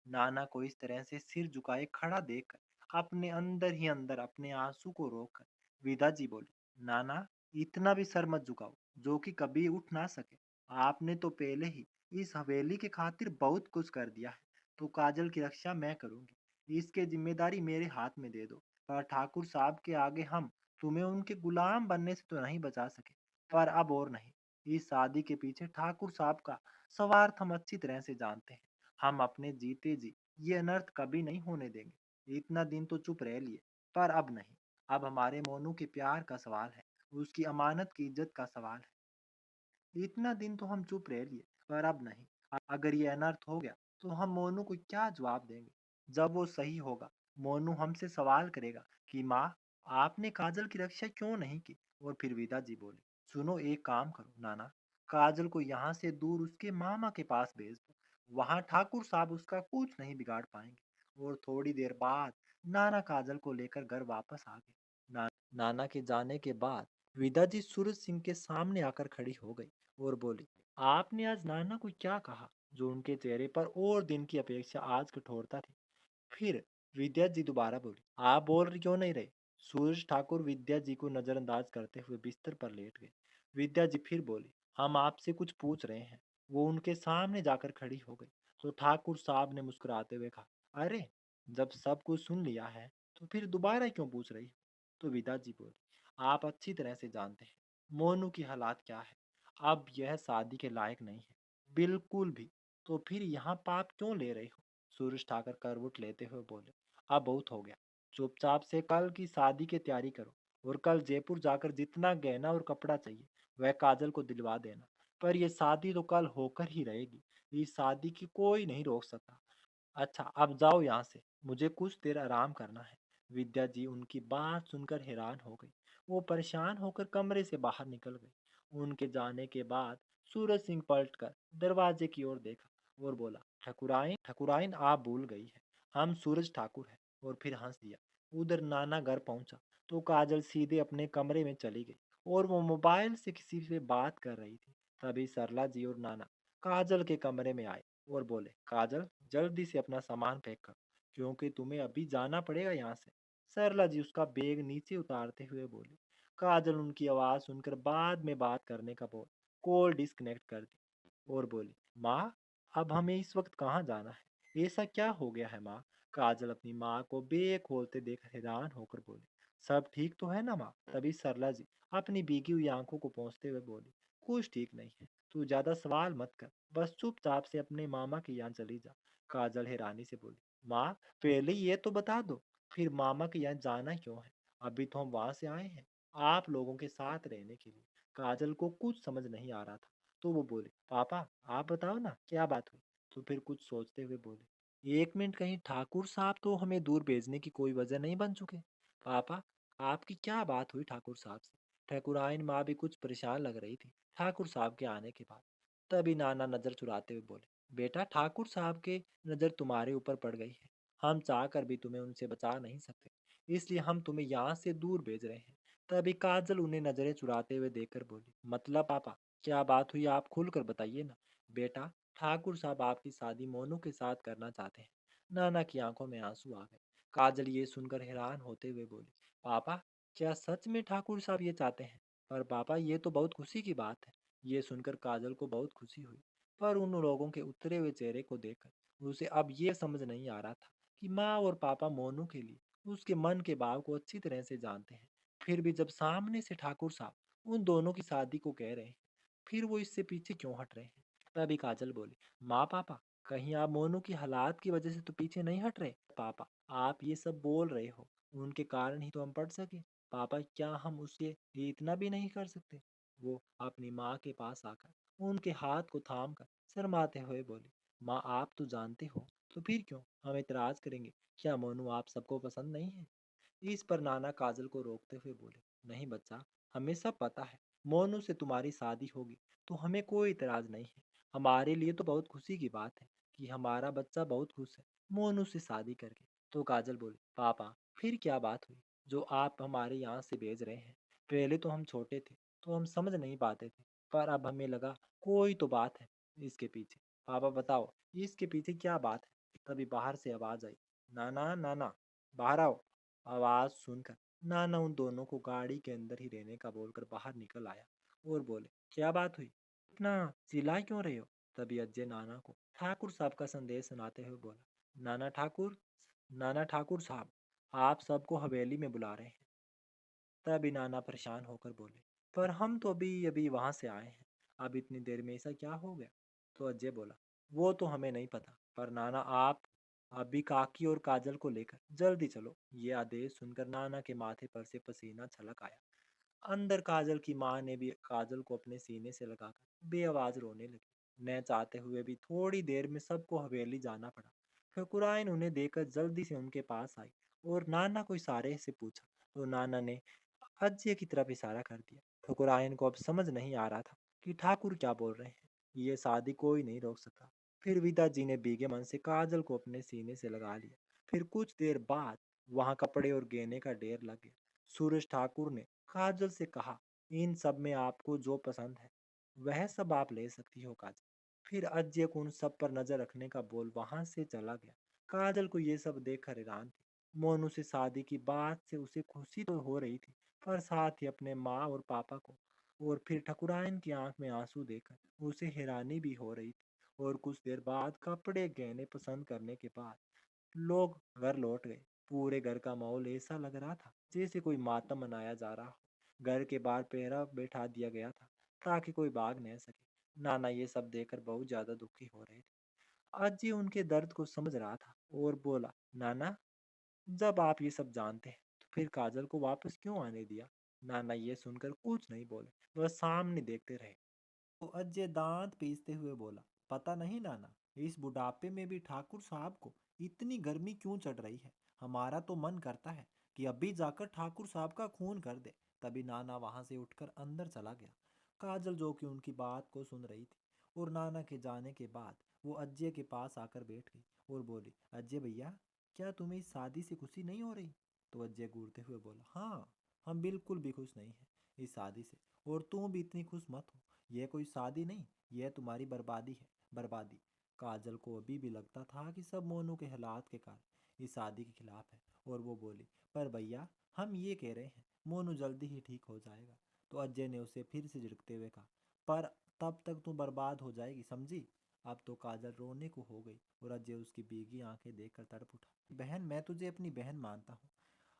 नाना को इस तरह से सिर झुकाए खड़ा देखकर अपने अंदर ही अंदर अपने आंसू को रोककर विदा जी बोली, नाना, इतना भी सर मत झुकाओ जो कि कभी उठ ना सके। आपने तो पहले ही इस हवेली के खातिर बहुत कुछ कर दिया है, तो काजल की रक्षा मैं करूंगी, इसकी जिम्मेदारी मेरे हाथ में दे दो। पर ठाकुर साहब के आगे हम तुम्हें उनके गुलाम बनने से तो नहीं बचा सके, पर अब और नहीं। इस शादी के पीछे ठाकुर साहब का स्वार्थ हम अच्छी तरह से जानते हैं। हम अपने जीते जी ये अनर्थ कभी नहीं होने देंगे। इतना दिन तो चुप रह लिए, पर अब नहीं। अब हमारे मोनू के प्यार का सवाल है, उसकी अमानत की इज्जत का सवाल है। इतना दिन तो हम चुप रह लिए, पर अब नहीं। अगर ये अनर्थ हो गया तो हम मोनू को क्या जवाब देंगे? जब वो सही होगा, मोनू हमसे सवाल करेगा कि माँ, आपने काजल की रक्षा क्यों नहीं की? और फिर विदा जी बोले, सुनो, एक काम करो नाना, काजल को यहाँ से दूर उसके मामा के पास भेज दो। वहां ठाकुर साहब उसका कुछ नहीं बिगाड़ पाएंगे। और थोड़ी देर बाद नाना काजल को लेकर घर वापस आ गए। नाना के जाने के बाद विदा जी सूरज सिंह के सामने आकर खड़ी हो गई और बोली, आपने आज नाना को क्या कहा? जो उनके चेहरे पर और दिन की अपेक्षा आज कठोरता थी। फिर विद्या जी दोबारा बोली, आप बोल क्यों नहीं रहे? सूरज ठाकुर विद्या जी को नजरअंदाज करते हुए बिस्तर पर लेट गए। विद्या जी फिर बोली, हम आपसे कुछ पूछ रहे हैं। वो उनके सामने जाकर खड़ी हो गई। तो ठाकुर साहब ने मुस्कुराते हुए कहा, अरे, जब सब कुछ सुन लिया है तो फिर दोबारा क्यों पूछ रही हो? तो विदा जी बोली, आप अच्छी तरह से जानते हैं मोनू की हालात क्या है। अब यह शादी के लायक नहीं है, बिल्कुल भी। तो फिर यहाँ पाप क्यों ले रही हो? सूरज ठाकर करवट लेते हुए बोले, अब बहुत हो गया। चुपचाप से कल की शादी की तैयारी करो और कल जयपुर जाकर जितना गहना और कपड़ा चाहिए वह काजल को दिलवा देना। पर यह शादी तो कल होकर ही रहेगी, इस शादी की कोई नहीं रोक सकता। अच्छा, अब जाओ यहाँ से, मुझे कुछ देर आराम करना है। विद्या जी उनकी बात सुनकर हैरान हो गई। वो परेशान होकर कमरे से बाहर निकल गई। उनके जाने के बाद सूरज सिंह पलटकर दरवाजे की ओर देखा और बोला, ठकुराइन ठकुराइन, आप भूल गई है, हम सूरज ठाकुर हैं। और फिर हंस दिया। उधर नाना घर पहुंचा तो काजल सीधे अपने कमरे में चली गई और वो मोबाइल से किसी से बात कर रही थी। तभी सरला जी और नाना काजल के कमरे में आए और बोले, काजल जल्दी से अपना सामान पैक कर, क्योंकि तुम्हें अभी जाना पड़ेगा यहाँ से। सरला जी उसका बैग नीचे उतारते हुए बोली। काजल उनकी आवाज सुनकर बाद में बात करने का बोल कॉल डिस्कनेक्ट कर दी और बोली, माँ, अब हमें इस वक्त कहाँ जाना है? ऐसा क्या हो गया है माँ? काजल अपनी माँ को बैग खोलते देख हैरान होकर बोली, सब ठीक तो है ना माँ? तभी सरला जी अपनी भीगी हुई आंखों को पोंछते हुए बोली, कुछ ठीक नहीं है, तू ज्यादा सवाल मत कर, बस चुपचाप से अपने मामा के यहाँ चली जा। काजल हैरानी से बोली, माँ, पहले ये तो बता दो, फिर मामा के यहाँ जाना क्यों है? अभी तो हम वहां से आए हैं आप लोगों के साथ रहने के लिए। काजल को कुछ समझ नहीं आ रहा था, तो वो बोली, पापा आप बताओ ना क्या बात हुई? तो फिर कुछ सोचते हुए बोले, एक मिनट, कहीं ठाकुर साहब तो हमें दूर भेजने की कोई वजह नहीं बन चुके? पापा, आपकी क्या बात हुई ठाकुर साहब से? ठाकुराइन माँ भी कुछ परेशान लग रही थी ठाकुर साहब के आने के बाद। तभी नाना नजर चुराते हुए बोले, बेटा, ठाकुर साहब के नजर तुम्हारे ऊपर पड़ गई है, हम चाह कर भी तुम्हें उनसे बचा नहीं सकते, इसलिए हम तुम्हें यहाँ से दूर भेज रहे हैं। तभी काजल उन्हें नजरें चुराते हुए देखकर बोली, मतलब पापा क्या बात हुई, आप खुलकर बताइए ना। बेटा, ठाकुर साहब आपकी शादी मोनू के साथ करना चाहते हैं। नाना की आंखों में आंसू आ गए। काजल ये सुनकर हैरान होते हुए बोली, पापा, क्या सच में ठाकुर साहब ये चाहते हैं? पर पापा, ये तो बहुत खुशी की बात है। ये सुनकर काजल को बहुत खुशी हुई, पर उन लोगों के उतरे हुए चेहरे को देखकर उसे अब ये समझ नहीं आ रहा था कि माँ और पापा मोनू के लिए उसके मन के भाव को अच्छी तरह से जानते हैं। फिर भी जब सामने से ठाकुर साहब उन दोनों की शादी को कह रहे हैं, फिर वो इससे पीछे क्यों हट रहे हैं? तभी काजल बोली, माँ पापा, कहीं आप मोनू की हालात की वजह से तो पीछे नहीं हट रहे? पापा, आप ये सब बोल रहे हो, उनके कारण ही तो हम पढ़ सके। पापा, क्या हम उसके लिए इतना भी नहीं कर सकते? वो अपनी माँ के पास आकर उनके हाथ को थाम कर शर्माते हुए बोली, माँ, आप तो जानते हो, तो फिर क्यों हम इतराज करेंगे? क्या मोनू आप सबको पसंद नहीं है? इस पर नाना काजल को रोकते हुए बोले, नहीं बच्चा, हमें सब पता है, मोनू से तुम्हारी शादी होगी तो हमें कोई इतराज नहीं है। हमारे लिए तो बहुत खुशी की बात है कि हमारा बच्चा बहुत खुश है मोनू से शादी करके। तो काजल बोली, पापा, फिर क्या बात हुई जो आप हमारे यहाँ से भेज रहे हैं? पहले तो हम छोटे थे तो हम समझ नहीं पाते थे, पर अब हमें लगा कोई तो बात है इसके पीछे। पापा बताओ, इसके पीछे क्या बात है? तभी बाहर से आवाज आई, नाना नाना, बाहर आओ। आवाज सुनकर नाना उन दोनों को गाड़ी के अंदर ही रहने का बोलकर बाहर निकल आया और बोले, क्या बात हुई, इतना चिल्ला क्यों रहे हो? तभी अजय नाना को ठाकुर साहब का संदेश सुनाते हुए बोला, नाना ठाकुर साहब, आप सबको हवेली में बुला रहे हैं। तभी नाना परेशान होकर बोले, पर हम तो अभी अभी वहां से आए हैं, अब इतनी देर में ऐसा क्या हो गया? तो अजय बोला, वो तो हमें नहीं पता, पर नाना आप अभी काकी और काजल को लेकर जल्दी चलो। ये आदेश सुनकर नाना के माथे पर से पसीना छलक आया। अंदर काजल की माँ ने भी काजल को अपने सीने से लगाकर बेआवाज रोने लगी। न चाहते हुए भी थोड़ी देर में सबको हवेली जाना पड़ा। ठकुराइन उन्हें देखकर जल्दी से उनके पास आई और नाना को इशारे से पूछा, तो नाना ने अजय की तरफ इशारा कर दिया। ठकुराइन को अब समझ नहीं आ रहा था कि ठाकुर क्या बोल रहे हैं। ये शादी कोई नहीं रोक सकता। फिर विदा जी ने भीगे मन से काजल को अपने सीने से लगा लिया। फिर कुछ देर बाद वहां कपड़े और गहने का ढेर लग गया। सूरज ठाकुर ने काजल से कहा, इन सब में आपको जो पसंद है वह सब आप ले सकती हो काजल। फिर अजय को उन सब पर नजर रखने का बोल वहां से चला गया। काजल को ये सब देखकर हैरान थी। मोनू से शादी की बात से उसे खुशी तो हो रही थी, पर साथ ही अपने माँ और पापा को और फिर ठकुराइन की आंख में आंसू देखकर उसे हैरानी भी हो रही थी। और कुछ देर बाद कपड़े गहने पसंद करने के बाद लोग घर लौट गए। पूरे घर का माहौल ऐसा लग रहा था जैसे कोई मातम मनाया जा रहा हो। घर के बाहर पहरा बैठा दिया गया था ताकि कोई भाग न सके। नाना ये सब देखकर बहुत ज्यादा दुखी हो रहे थे। अज्जी उनके दर्द को समझ रहा था और बोला, नाना, जब आप ये सब जानते हैं तो फिर काजल को वापस क्यों आने दिया? नाना ये सुनकर कुछ नहीं बोले, वह सामने देखते रहे। तो अजय दांत पीसते हुए बोला, पता नहीं नाना, इस बुढ़ापे में भी ठाकुर साहब को इतनी गर्मी क्यों चढ़ रही है। हमारा तो मन करता है कि अभी जाकर ठाकुर साहब का खून कर दे। तभी नाना वहां से उठकर अंदर चला गया। काजल जो कि उनकी बात को सुन रही थी और नाना के जाने के बाद वो अजय के पास आकर बैठ गई और बोली, अजय भैया, क्या तुम्हें इस शादी से खुशी नहीं हो रही? तो अजय घूरते हुए बोला, हाँ, हम बिल्कुल भी खुश नहीं हैं इस शादी से, और तुम भी इतनी खुश मत हो। यह कोई शादी नहीं, यह तुम्हारी बर्बादी है, बर्बादी। काजल को अभी भी लगता था कि सब मोनू के हालात के कारण इस शादी के खिलाफ है और वो बोली, पर भैया, हम ये कह रहे हैं मोनू जल्दी ही ठीक हो जाएगा। तो अजय ने उसे फिर से झिड़कते हुए कहा, पर तब तक तू बर्बाद हो जाएगी, समझी? अब तो काजल रोने को हो गई और अजय उसकी भीगी आंखें देखकर तड़प उठा। बहन, मैं तुझे अपनी बहन मानता हूँ,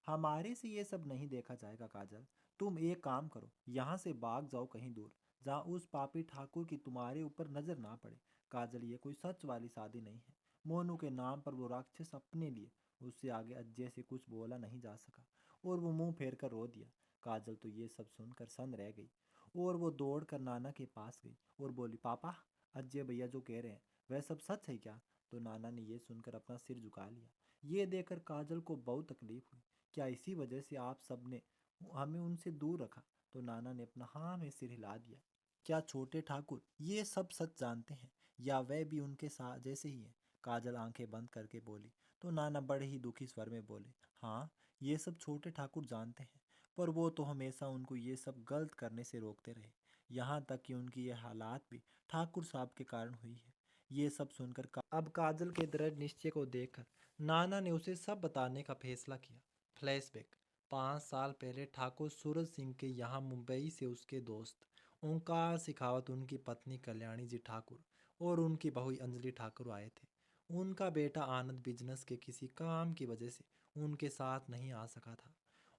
हमारे से ये सब नहीं देखा जाएगा। काजल, तुम एक काम करो, यहाँ से भाग जाओ कहीं दूर, जहाँ उस पापी ठाकुर की तुम्हारे ऊपर नजर ना पड़े। काजल, ये कोई सच वाली शादी नहीं है। मोनू के नाम पर वो राक्षस अपने लिए। उससे आगे अजय से कुछ बोला नहीं जा सका और वो मुंह फेर कर रो दिया। काजल तो ये सब सुनकर सन्न रह गई और वो दौड़ कर नाना के पास गई और बोली, पापा, अजय भैया जो कह रहे हैं वह सब सच है क्या? तो नाना ने ये सुनकर अपना सिर झुका लिया। ये देखकर काजल को बहुत तकलीफ हुई। क्या इसी वजह से आप सबने हमें उनसे दूर रखा? तो नाना ने अपना हाँ में सिर हिला दिया। क्या छोटे ठाकुर ये सब सच जानते हैं या वह भी उनके साथ जैसे ही है? काजल आंखें बंद करके बोली। तो नाना बड़े ही दुखी स्वर में बोले, हाँ, ये सब छोटे ठाकुर जानते हैं, पर वो तो हमेशा उनको ये सब गलत करने से रोकते रहे। यहाँ तक कि उनकी ये हालात भी ठाकुर साहब के कारण हुई है। ये सब सुनकर अब काजल के दृढ़ निश्चय को देखकर नाना ने उसे सब बताने का फैसला किया। फ्लैशबैक, 5 साल पहले ठाकुर सूरज सिंह के यहाँ मुंबई से उसके दोस्त ओंकार सिखावत, उनकी पत्नी कल्याणी जी ठाकुर और उनकी बहू अंजलि ठाकुर आए थे। उनका बेटा आनंद बिजनेस के किसी काम की वजह से उनके साथ नहीं आ सका था।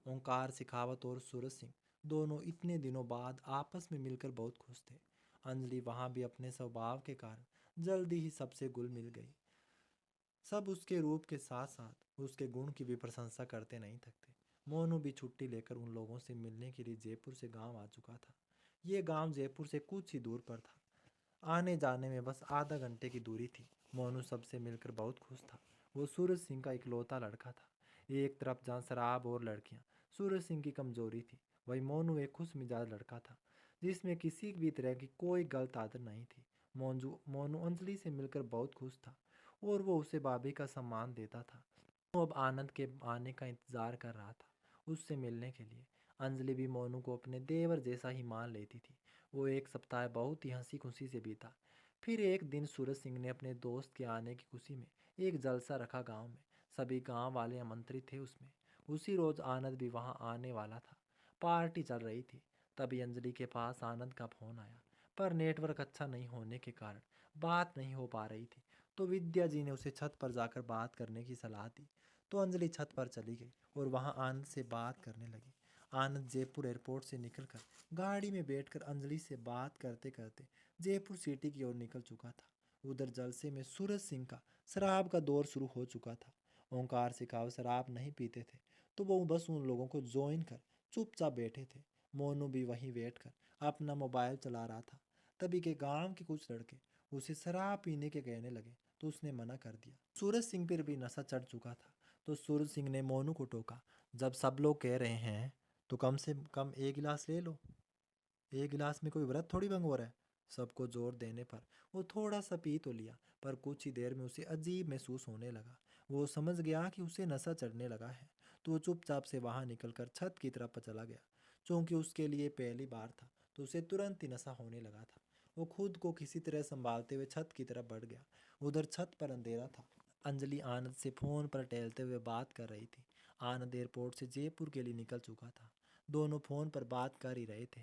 ओंकार सिखावत और सूरज सिंह दोनों इतने दिनों बाद आपस में मिलकर बहुत खुश थे। अंजलि वहाँ भी अपने स्वभाव के कारण जल्दी ही सबसे घुल मिल गई। सब उसके रूप के साथ साथ उसके गुण की भी प्रशंसा करते नहीं थकते। मोनू भी छुट्टी लेकर उन लोगों से मिलने के लिए जयपुर से गांव आ चुका था। ये गांव जयपुर से कुछ ही दूर पर था। आने जाने में बस आधा घंटे की दूरी थी। मोनू सबसे मिलकर बहुत खुश था। वो सूरज सिंह का इकलौता लड़का था। एक तरफ जहाँ शराब और लड़कियाँ सूरज सिंह की कमजोरी थी, वही मोनू एक खुश मिजाज लड़का था जिसमें किसी भी तरह की कोई गलत आदत नहीं थी। मोनू अंजलि से मिलकर बहुत खुश था और वो उसे भाभी का सम्मान देता था। वो अब आनंद के आने का इंतजार कर रहा था उससे मिलने के लिए। अंजलि भी मोनू को अपने देवर जैसा ही मान लेती थी। वो एक सप्ताह बहुत ही हंसी खुशी से बीता। फिर एक दिन सूरज सिंह ने अपने दोस्त के आने की खुशी में एक जलसा रखा गांव में। सभी गांव वाले आमंत्रित थे उसमें। उसी रोज आनंद भी वहां आने वाला था। पार्टी चल रही थी। तभी अंजलि के पास आनंद का फोन आया, पर नेटवर्क अच्छा नहीं होने के कारण बात नहीं हो पा रही थी। तो विद्या जी ने उसे छत पर जाकर बात करने की सलाह दी। तो अंजलि छत पर चली गई और वहां आनंद से बात करने लगी। आनंद जयपुर एयरपोर्ट से निकलकर गाड़ी में बैठकर अंजलि से बात करते करते जयपुर सिटी की ओर निकल चुका था। उधर जलसे में सूरज सिंह का शराब का दौर शुरू हो चुका था। ओंकार सिखाव शराब नहीं पीते थे, तो वो बस उन लोगों को ज्वाइन कर चुपचाप बैठे थे। मोनू भी वहीं बैठकर अपना मोबाइल चला रहा था। तभी के गांव के कुछ लड़के उसे शराब पीने के कहने लगे, तो उसने मना कर दिया। सूरज सिंह पर भी नशा चढ़ चुका था, तो सूरज सिंह ने मोनू को टोका, जब सब लोग कह रहे हैं तो कम से कम एक गिलास ले लो, एक गिलास में कोई व्रत थोड़ी भंग हो रहा है। सबको जोर देने पर वो थोड़ा सा पी तो लिया, पर कुछ ही देर में उसे अजीब महसूस होने लगा। वो समझ गया कि उसे नशा चढ़ने लगा है, तो वो चुपचाप से वहां निकलकर छत की तरफ चला गया। क्योंकि उसके लिए पहली बार था, तो उसे तुरंत ही नशा होने लगा था। वो खुद को किसी तरह संभालते हुए छत की तरफ बढ़ गया। उधर छत पर अंधेरा था। अंजलि आनंद से फोन पर टहलते हुए बात कर रही थी। आनंद एयरपोर्ट से जयपुर के लिए निकल चुका था। दोनों फोन पर बात कर ही रहे थे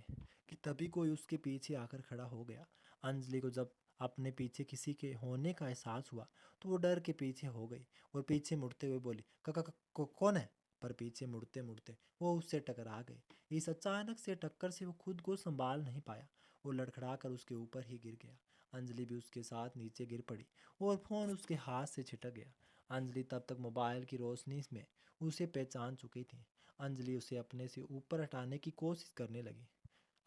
कि तभी कोई उसके पीछे आकर खड़ा हो गया। अंजलि को जब अपने पीछे किसी के होने का एहसास हुआ तो वो डर के पीछे हो गई और पीछे मुड़ते हुए बोली, काका कौन है? पर पीछे मुड़ते मुड़ते वो उससे टकरा गई। इस अचानक से टक्कर से वो खुद को संभाल नहीं पाया। वो लड़खड़ा कर उसके ऊपर ही गिर गया। अंजलि भी उसके साथ नीचे गिर पड़ी और फोन उसके हाथ से छिटक गया। अंजलि तब तक मोबाइल की रोशनी में उसे पहचान चुकी थी। अंजलि उसे अपने से ऊपर हटाने की कोशिश करने लगी।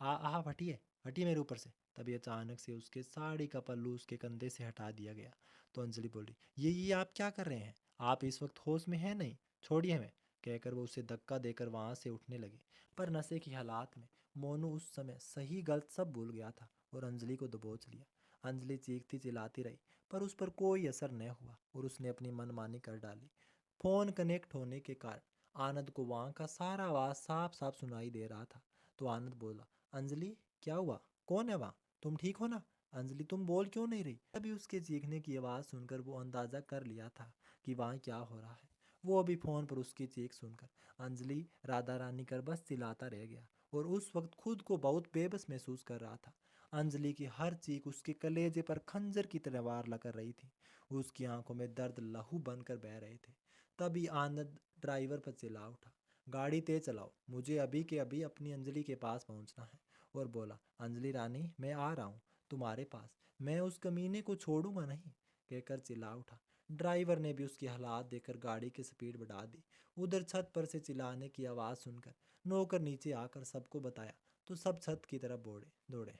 आप हटिए, हटिए मेरे ऊपर से। तभी अचानक से उसके साड़ी का पल्लू उसके कंधे से हटा दिया गया। तो अंजलि बोली, ये आप क्या कर रहे हैं? आप इस वक्त होश में हैं नहीं, छोड़िए हमें। कहकर वो उसे धक्का देकर वहां से उठने लगी। पर नशे की हालात में मोनू उस समय सही गलत सब भूल गया था और अंजलि को दबोच लिया। अंजलि चीखती चिल्लाती रही पर उस पर कोई असर न हुआ और उसने अपनी मनमानी कर डाली। फोन कनेक्ट होने के कारण आनंद को वहां का सारा आवाज साफ साफ सुनाई दे रहा था। तो आनंद बोला, अंजलि क्या हुआ? कौन है वहाँ? तुम ठीक हो ना? अंजलि तुम बोल क्यों नहीं रही? तभी उसके चीखने की आवाज़ सुनकर वो अंदाज़ा कर लिया था कि वहाँ क्या हो रहा है। वो अभी फ़ोन पर उसकी चीख सुनकर अंजलि राधा रानी कर बस चिल्लाता रह गया और उस वक्त खुद को बहुत बेबस महसूस कर रहा था। अंजलि की हर चीख उसके कलेजे पर खंजर की तरह वार लग रही थी। उसकी आंखों में दर्द लहू बनकर बह रहे थे। तभी आनंद ड्राइवर पर चिल्ला उठा, गाड़ी तेज चलाओ, मुझे अभी के अभी अपनी अंजलि के पास पहुंचना है। और बोला, अंजलि रानी मैं आ रहा हूँ तुम्हारे पास, मैं उस कमीने को छोड़ूंगा नहीं। कहकर चिल्ला उठा। ड्राइवर ने भी उसकी हालात देखकर गाड़ी की स्पीड बढ़ा दी। उधर छत पर से चिल्लाने की आवाज़ सुनकर नौकर नीचे आकर सबको बताया तो सब छत की तरफ दौड़े।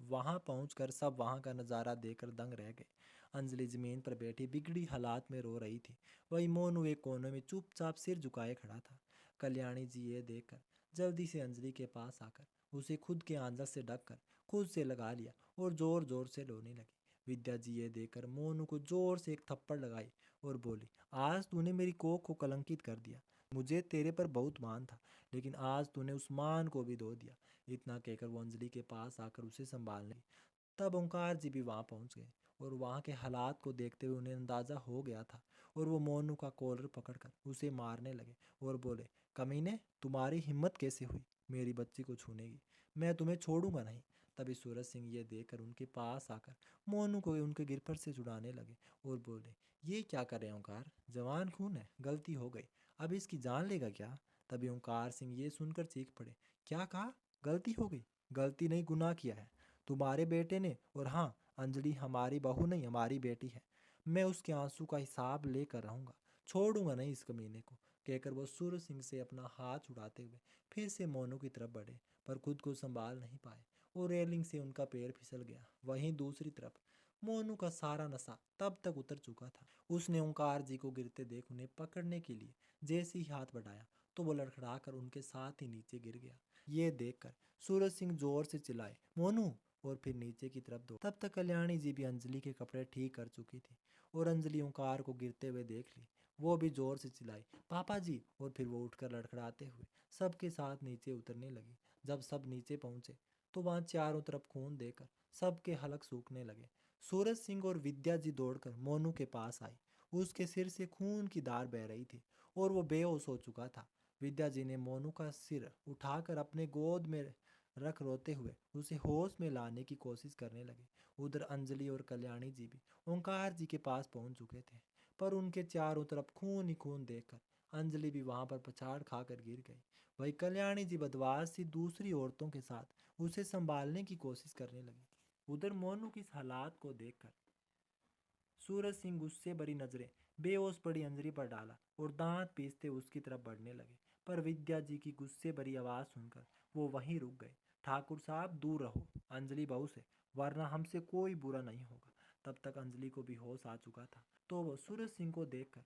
वहां पहुंचकर सब वहां का नज़ारा देखकर दंग रह गए। अंजलि जमीन पर बैठी बिगड़ी हालात में रो रही थी। वही मोनू एक कोने में चुपचाप सिर झुकाए खड़ा था। कल्याणी जी ये देखकर जल्दी से अंजलि के पास आकर उसे खुद के आंचल से ढककर खुद से लगा लिया और जोर जोर से रोने लगी। विद्या जी ये देखकर मोनू को जोर से एक थप्पड़ लगाई और बोली, आज तूने मेरी कोख को कलंकित कर दिया। मुझे तेरे पर बहुत मान था, लेकिन आज तूने उस मान को भी धो दिया। इतना कहकर वो अंजलि के पास आकर उसे संभालने लगी। तब ओंकार जी भी वहां पहुंच गए और वहां के हालात को देखते हुए उन्हें अंदाजा हो गया था और वो मोनू का कॉलर पकड़कर उसे मारने लगे और बोले, कमीने तुम्हारी हिम्मत कैसे हुई मेरी बच्ची को छूने की? मैं तुम्हें छोड़ूंगा नहीं। तभी सूरज सिंह ये देखकर उनके पास आकर मोनू को उनके गिरफट से छुड़ाने लगे और बोले, ये क्या कर रहे हैं ओंकार? जवान खून है, गलती हो गई, अब इसकी जान लेगा क्या? तभी ओंकार सिंह ये सुनकर चीख पड़े, क्या कहा? गलती हो गई? गलती नहीं, गुनाह किया है तुम्हारे बेटे ने। और हाँ, अंजलि हमारी बहू नहीं, हमारी बेटी है। मैं उसके आंसू का हिसाब लेकर रहूंगा, छोड़ूंगा नहीं इस कमीने को। कहकर वो सूरज सिंह से अपना हाथ उड़ाते हुए फिर से मोनू की तरफ बढ़े पर खुद को संभाल नहीं पाए और रेलिंग से उनका पैर फिसल गया। वहीं दूसरी तरफ मोनू का सारा नशा तब तक उतर चुका था। उसने ओंकार जी को गिरते देख उन्हें पकड़ने के लिए जैसे ही हाथ बढ़ाया तो वो लड़खड़ा कर उनके साथ ही नीचे गिर गया। ये देखकर सूरज सिंह जोर से चिल्लाए, मोनू, और फिर नीचे की तरफ दौड़। तब तक कल्याणी जी भी अंजलि के कपड़े ठीक कर चुकी थी और अंजलि ओंकार को गिरते हुए देख ली। वो भी जोर से चिल्लाई, पापा जी, और फिर वो उठकर लड़खड़ाते हुए सबके साथ नीचे उतरने लगी। जब सब नीचे पहुंचे तो वहां चारों तरफ खून देकर सबके हलक सूखने लगे। सूरज सिंह और विद्या जी दौड़कर मोनू के पास आई। उसके सिर से खून की धार बह रही थी और वो बेहोश हो चुका था। विद्या जी ने मोनू का सिर उठाकर अपने गोद में रख रोते हुए उसे होश में लाने की कोशिश करने लगे। उधर अंजलि और कल्याणी जी भी ओंकार जी के पास पहुंच चुके थे पर उनके चारों तरफ खून ही खून देखकर अंजलि भी वहां पर पछाड़ खाकर गिर गई। वही कल्याणी जी बदमाश सी दूसरी औरतों के साथ उसे संभालने की कोशिश करने लगी। उधर मोनू की इस हालात को देखकर सूरज सिंह गुस्से भरी नजरें बेहोश पड़ी अंजलि पर डाला और दांत पीसते उसकी तरफ बढ़ने लगे। पर विद्या जी की गुस्से भरी आवाज सुनकर वो वहीं रुक गए। ठाकुर साहब दूर रहो अंजलि बहू से, वरना हमसे कोई बुरा नहीं होगा। तब तक अंजलि को भी होश आ चुका था तो वो सूरज सिंह को देखकर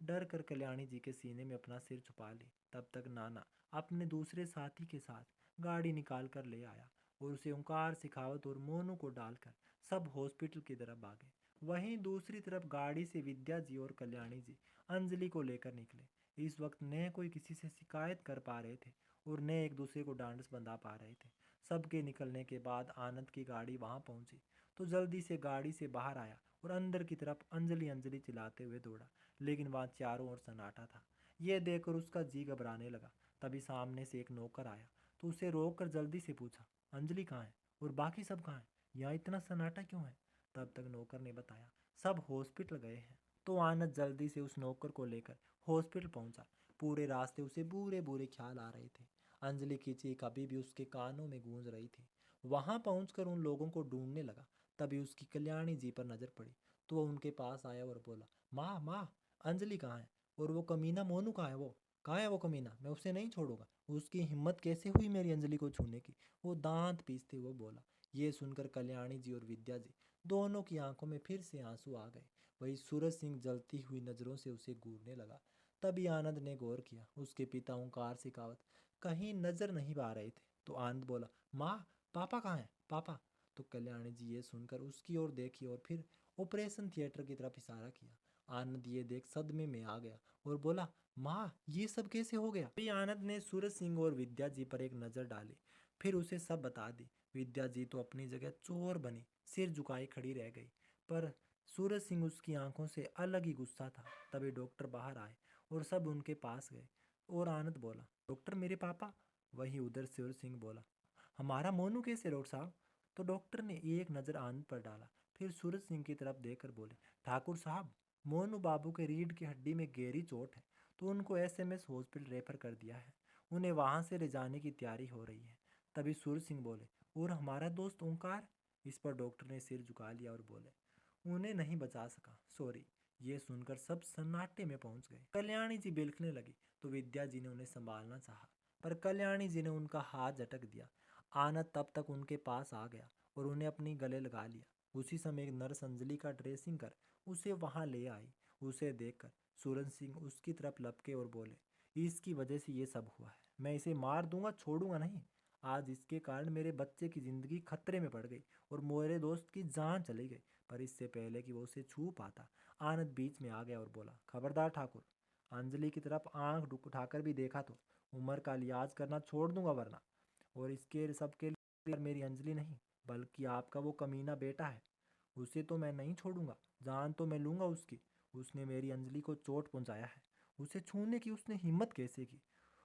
डर कर कल्याणी जी के सीने में अपना सिर छुपा ली। तब तक नाना अपने दूसरे साथी के साथ गाड़ी निकाल कर ले आया और उसे ओंकार, सिखावत और मोनू को डालकर सब हॉस्पिटल की तरफ भागे। वहीं दूसरी तरफ गाड़ी से विद्या जी और कल्याणी जी अंजलि को लेकर निकले। इस वक्त न कोई किसी से शिकायत कर पा रहे थे और न एक दूसरे को डांडस बंधा पा रहे थे। सबके निकलने के बाद आनंद की गाड़ी वहां पहुंची तो जल्दी से गाड़ी से बाहर आया और अंदर की तरफ अंजलि अंजलि चिल्लाते हुए दौड़ा। लेकिन वहां चारों ओर सन्नाटा था। यह देखकर उसका जी घबराने लगा। तभी सामने से एक नौकर आया तो उसे रोक कर जल्दी से पूछा, अंजलि कहाँ है और बाकी सब कहाँ है? यहाँ इतना सन्नाटा क्यों है? तब तक नौकर ने बताया सब हॉस्पिटल गए हैं। तो आनंद जल्दी से उस नौकर को लेकर हॉस्पिटल पहुंचा। पूरे रास्ते उसे बुरे बुरे ख्याल आ रहे थे। अंजलि की चीख अभी भी उसके कानों में गूंज रही थी। वहां पहुंचकर उन लोगों को ढूंढने लगा। तभी उसकी कल्याणी जी पर नजर पड़ी तो वो उनके पास आया और बोला, माँ माँ, अंजलि कहाँ है? और वो कमीना मोनू कहाँ है? वो कहाँ है? वो कमीना, मैं उसे नहीं छोड़ूंगा। उसकी हिम्मत कैसे हुई मेरी अंजलि को छूने की? वो दांत पीसते हुए बोला। ये सुनकर कल्याणी जी और विद्या जी दोनों की आंखों में फिर से आंसू आ गए। वही सूरज सिंह जलती हुई नजरों से उसे घूरने लगा। तभी आनंद ने गौर किया, उसके पिता ओंकार सिखावत कहीं नजर नहीं आ रहे थे। तो आनंद बोला, माँ, पापा कहाँ हैं? पापा? तो कल्याणी जी ये सुनकर उसकी ओर देखी और फिर ऑपरेशन थिएटर की तरफ इशारा किया। आनंद ये देख सदमे में आ गया और बोला, माँ, ये सब कैसे हो गया? फिर आनंद ने सूरज सिंह और विद्या जी पर एक नजर डाली, फिर उसे सब बता दी। विद्या जी तो अपनी जगह चोर बनी सिर झुकाए खड़ी रह गई, पर सूरज सिंह उसकी आंखों से अलग ही गुस्सा था। तभी डॉक्टर बाहर आए और सब उनके पास गए और आनंद बोला, डॉक्टर, मेरे पापा? वही उधर सूरज सिंह बोला, हमारा मोनू कैसे डॉक्टर साहब? तो डॉक्टर ने एक नज़र आनंद पर डाला, फिर सूरज सिंह की तरफ देखकर बोले, ठाकुर साहब, मोनू बाबू के रीढ़ की हड्डी में गहरी चोट है, तो उनको एसएमएस हॉस्पिटल रेफर कर दिया है। उन्हें वहां से ले जाने की तैयारी हो रही है। तभी सूरज सिंह बोले, और हमारा दोस्त ओंकार? इस पर डॉक्टर ने सिर झुका लिया और बोले, उन्हें नहीं बचा सका, सॉरी। ये सुनकर सब सन्नाटे में पहुंच गए। कल्याणी जी बिलखने लगी तो विद्या जी ने उन्हें संभालना चाहा, पर कल्याणी जी ने उनका हाथ झटक दिया। आनंद तब तक उनके पास आ गया और उन्हें अपनी गले लगा लिया। उसी समय एक नर्स अंजलि का ड्रेसिंग कर उसे वहां ले आई। उसे देखकर सूरज सिंह उसकी तरफ लपके और बोले, इसकी वजह से ये सब हुआ है, मैं इसे मार दूंगा, छोड़ूंगा नहीं। आज इसके कारण मेरे बच्चे की जिंदगी खतरे में पड़ गई और मेरे दोस्त की जान चली गई। पर इससे पहले कि वो उसे छू पाता, आनंद बीच में आ गया और बोला, खबरदार ठाकुर, अंजलि की तरफ आंख उठाकर भी देखा तो उम्र का लिहाज करना छोड़ दूंगा, वरना। और इसके सबके लिए मेरी अंजलि नहीं, बल्कि आपका वो कमीना बेटा है, उसे तो मैं नहीं छोड़ूंगा, जान तो मैं लूंगा उसकी। उसने मेरी अंजलि को चोट पहुंचाया है, उसे छूने की उसने हिम्मत कैसे की?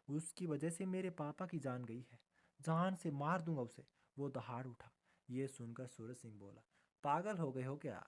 उसकी वजह से मेरे पापा की जान गई है, जान से मार दूंगा उसे। वो दहाड़ उठा। ये सुनकर सूरज सिंह बोला, पागल हो गए हो क्या?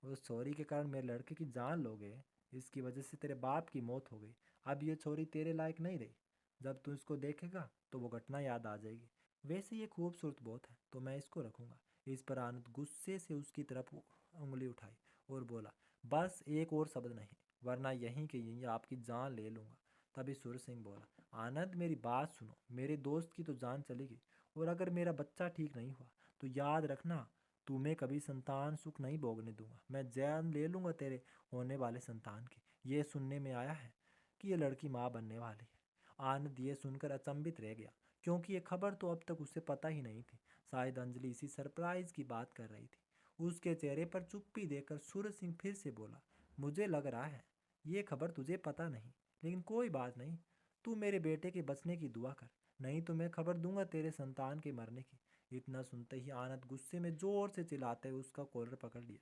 वो चोरी के कारण मेरे लड़के की जान लोगे, इसकी वजह से तेरे बाप की मौत हो गई। अब ये चोरी तेरे लायक नहीं रही। जब तू इसको देखेगा तो वो घटना याद आ जाएगी। वैसे ये खूबसूरत बहुत है, तो मैं इसको रखूंगा। इस पर आनंद गुस्से से उसकी तरफ उंगली उठाई और बोला, बस एक और शब्द नहीं, वरना यहीं के यहीं आपकी जान ले लूंगा। तभी सूरज सिंह बोला, आनंद, मेरी बात सुनो, मेरे दोस्त की तो जान चलेगी, और अगर मेरा बच्चा ठीक नहीं हुआ तो याद रखना, तुम्हें कभी संतान सुख नहीं भोगने दूंगा। मैं जान ले लूंगा तेरे होने वाले संतान की। ये सुनने में आया है कि ये लड़की माँ बनने वाली है। आनंद ये सुनकर अचंभित रह गया, क्योंकि ये खबर तो अब तक उसे पता ही नहीं थी। शायद अंजलि इसी सरप्राइज की बात कर रही थी। उसके चेहरे पर चुप्पी देखकर सूरज सिंह फिर से बोला, मुझे लग रहा है ये खबर तुझे पता नहीं, लेकिन कोई बात नहीं, तू मेरे बेटे के बचने की दुआ कर, नहीं तो मैं खबर दूंगा तेरे संतान के मरने की। इतना सुनते ही आनंद गुस्से में जोर से चिल्लाते हुए उसका कॉलर पकड़ लिया।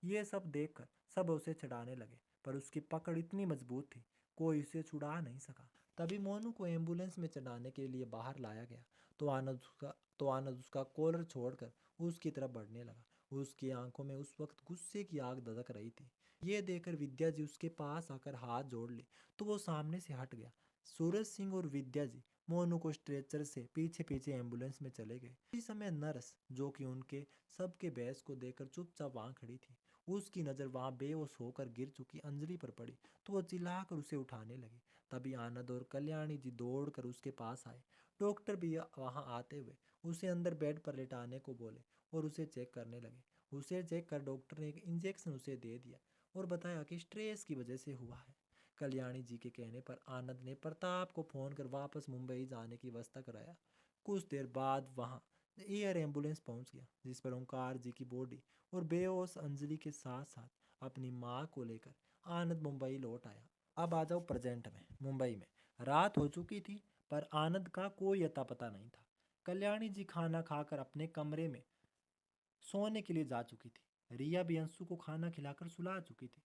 ये सब देखकर सब उसे छुड़ाने लगे, पर उसकी पकड़ इतनी मजबूत थी, कोई उसे छुड़ा नहीं सका। तभी मोनू को एम्बुलेंस में चढ़ाने के लिए बाहर लाया गया तो आनंद उसका कॉलर छोड़कर उसकी तरफ बढ़ने लगा। उसकी आंखों में उस वक्त गुस्से की आग धधक रही थी। ये देखकर विद्या जी उसके पास आकर हाथ जोड़ ले तो वो सामने से हट गया। सूरज सिंह और विद्या जी मोनू को स्ट्रेचर से पीछे पीछे एम्बुलेंस में चले गए। इसी समय नर्स, जो कि उनके सबके बहस को देखकर चुपचाप वहां खड़ी थी, उसकी नजर वहां बेहोश होकर गिर चुकी अंजलि पर पड़ी तो वो चिल्लाकर उसे उठाने लगी। तभी आनंद और कल्याणी जी दौड़कर उसके पास आए। डॉक्टर भी वहां आते हुए उसे अंदर बेड पर लेटाने को बोले और उसे चेक करने लगे। उसे चेक कर डॉक्टर ने एक इंजेक्शन उसे दे दिया और बताया कि स्ट्रेस की वजह से हुआ है। कल्याणी जी के कहने पर आनंद ने प्रताप को फोन कर वापस मुंबई जाने की व्यवस्था कराया। कुछ देर बाद वहां एयर एम्बुलेंस पहुंच गया, जिस पर ओंकार जी की बॉडी और बेहोश अंजलि के साथ साथ अपनी माँ को लेकर आनंद मुंबई लौट आया। अब आ जाओ प्रेजेंट में। मुंबई में रात हो चुकी थी, पर आनंद का कोई अता पता नहीं था। कल्याणी जी खाना खाकर अपने कमरे में सोने के लिए जा चुकी थी। रिया भी अंशु को खाना खिलाकर सुला चुकी थी।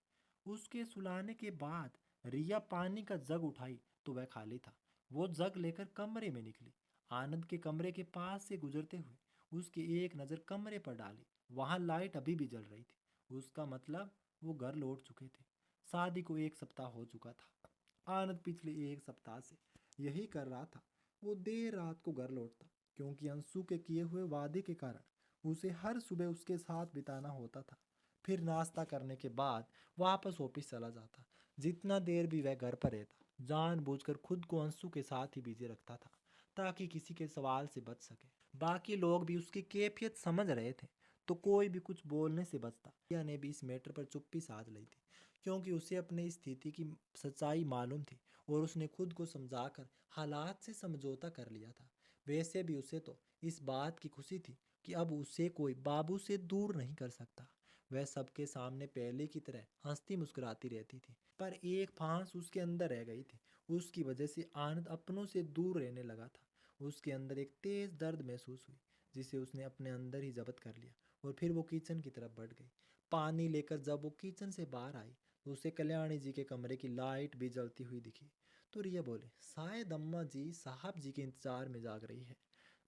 उसके सुलाने के बाद रिया पानी का जग उठाई तो वह खाली था। वो जग लेकर कमरे में निकली। आनंद के कमरे के पास से गुजरते हुए उसकी एक नज़र कमरे पर डाली। वहाँ लाइट अभी भी जल रही थी। उसका मतलब वो घर लौट चुके थे। शादी को 1 सप्ताह हो चुका था। आनंद पिछले 1 सप्ताह से यही कर रहा था। वो देर रात को घर लौटता, क्योंकि अंशु के किए हुए वादे के कारण उसे हर सुबह उसके साथ बिताना होता था। फिर नाश्ता करने के बाद वापस ऑफिस चला जाता। जितना देर भी वह घर पर रहता, जानबूझकर खुद को अंशु के साथ ही बिजी रखता था, ताकि किसी के सवाल से बच सके। बाकी लोग भी उसकी कैफियत समझ रहे थे, तो कोई भी कुछ बोलने से बचता। रिया ने भी इस मैटर पर चुप्पी साध ली थी, क्योंकि उसे अपनी स्थिति की सच्चाई मालूम थी और उसने खुद को समझाकर हालात से समझौता कर लिया था। वैसे भी उसे तो इस बात की खुशी थी कि अब उसे कोई बाबू से दूर नहीं कर सकता। वह सबके सामने पहले की तरह हंसती मुस्कुराती रहती थी, पर एक फांस उसके अंदर रह गई थी। उसकी वजह से आनंद अपनों से दूर रहने लगा था। उसके अंदर एक तेज दर्द महसूस हुई, जिसे उसने अपने अंदर ही जब्त कर लिया और फिर वो किचन की तरफ बढ़ गई। पानी लेकर जब वो किचन से बाहर आई तो उसे कल्याणी जी के कमरे की लाइट भी जलती हुई दिखी। तो रिया बोले, शायद अम्मा जी साहब जी के इंतजार में जाग रही है,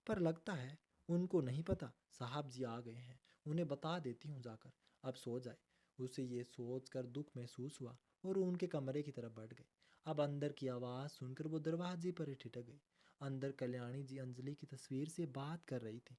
पर लगता है उनको नहीं पता साहब जी आ गए हैं। उन्हें बता देती हूँ जाकर, अब सो जाए। उसे ये सोचकर दुख महसूस हुआ और वो उनके कमरे की तरफ बढ़ गई। अब अंदर की आवाज़ सुनकर वो दरवाजे पर ही ठिठक गई। अंदर कल्याणी जी अंजलि की तस्वीर से बात कर रही थी।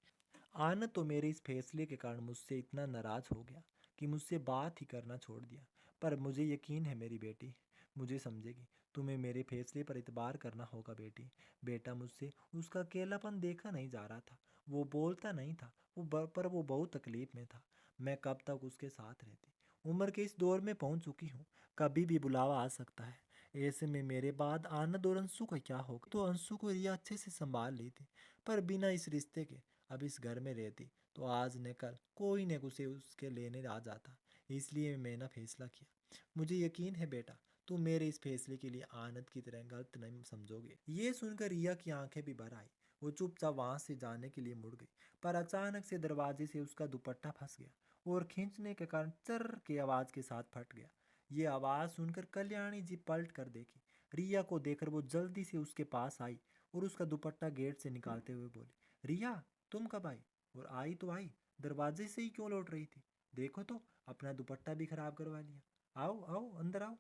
आनंद तो मेरे इस फैसले के कारण मुझसे इतना नाराज हो गया कि मुझसे बात ही करना छोड़ दिया, पर मुझे यकीन है मेरी बेटी मुझे समझेगी। तुम्हें मेरे फैसले पर इतबार करना होगा बेटी। बेटा, मुझसे उसका अकेलापन देखा नहीं जा रहा था। वो बोलता नहीं था, पर वो बहुत तकलीफ में था। मैं कब तक उसके साथ रहती। उम्र के इस दौर में पहुंच चुकी हूँ, कभी भी बुलावा आ सकता है। ऐसे में मेरे बाद आनंद और अंशु का क्या होगा? तो अंशु को रिया अच्छे से संभाल ली थी, पर बिना इस रिश्ते के अब इस घर में रहती तो आज न कल कोई न उसे उसके लेने आ जाता। इसलिए मैंने फैसला किया। मुझे यकीन है बेटा, तुम मेरे इस फैसले के लिए आनंद की तरह गलत नहीं समझोगे। ये सुनकर रिया की आंखें भी भर आई। वो चुपचाप वहां से जाने के लिए मुड़ गई, पर अचानक से दरवाजे से उसका दुपट्टा फंस गया और खींचने के कारण चर्र की आवाज के साथ फट गया। ये आवाज सुनकर कल्याणी जी पलट कर देखी। रिया को देखकर वो जल्दी से उसके पास आई और उसका दुपट्टा गेट से निकालते हुए बोली, रिया तुम कब आई? और आई तो आई, दरवाजे से ही क्यों लौट रही थी? देखो तो, अपना दुपट्टा भी खराब करवा लिया। आओ आओ अंदर आओ,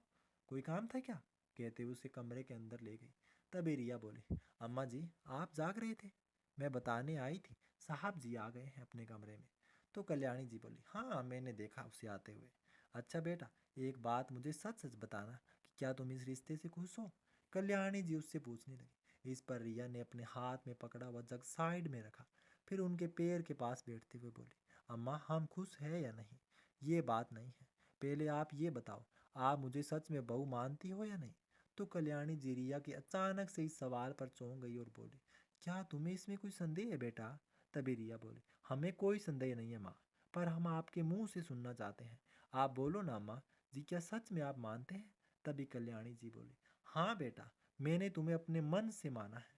कोई काम था क्या? कहते हुए उसे कमरे के अंदर ले गई। तभी रिया बोली, अम्मा जी आप जाग रहे थे? मैं बताने आई थी साहब जी आ गए हैं अपने कमरे में। तो कल्याणी जी बोली, हाँ मैंने देखा उसे आते हुए। अच्छा बेटा, एक बात मुझे सच सच बताना कि क्या तुम इस रिश्ते से खुश हो? कल्याणी जी उससे पूछने लगी। इस पर रिया ने अपने हाथ में पकड़ा हुआ जग साइड में रखा, फिर उनके पैर के पास बैठते हुए बोली, अम्मा हम खुश है या नहीं ये बात नहीं है, पहले आप ये बताओ, आप मुझे सच में बहू मानती हो या नहीं? तो कल्याणी जी रिया के अचानक से इस सवाल पर चौंक गई और बोली, क्या तुम्हें इसमें कोई संदेह है बेटा? तभी रिया बोली, हमें कोई संदेह नहीं है माँ, पर हम आपके मुंह से सुनना चाहते हैं। आप बोलो ना माँ जी, क्या सच में आप मानते हैं? तभी कल्याणी जी बोली, हाँ बेटा, मैंने तुम्हें अपने मन से माना है।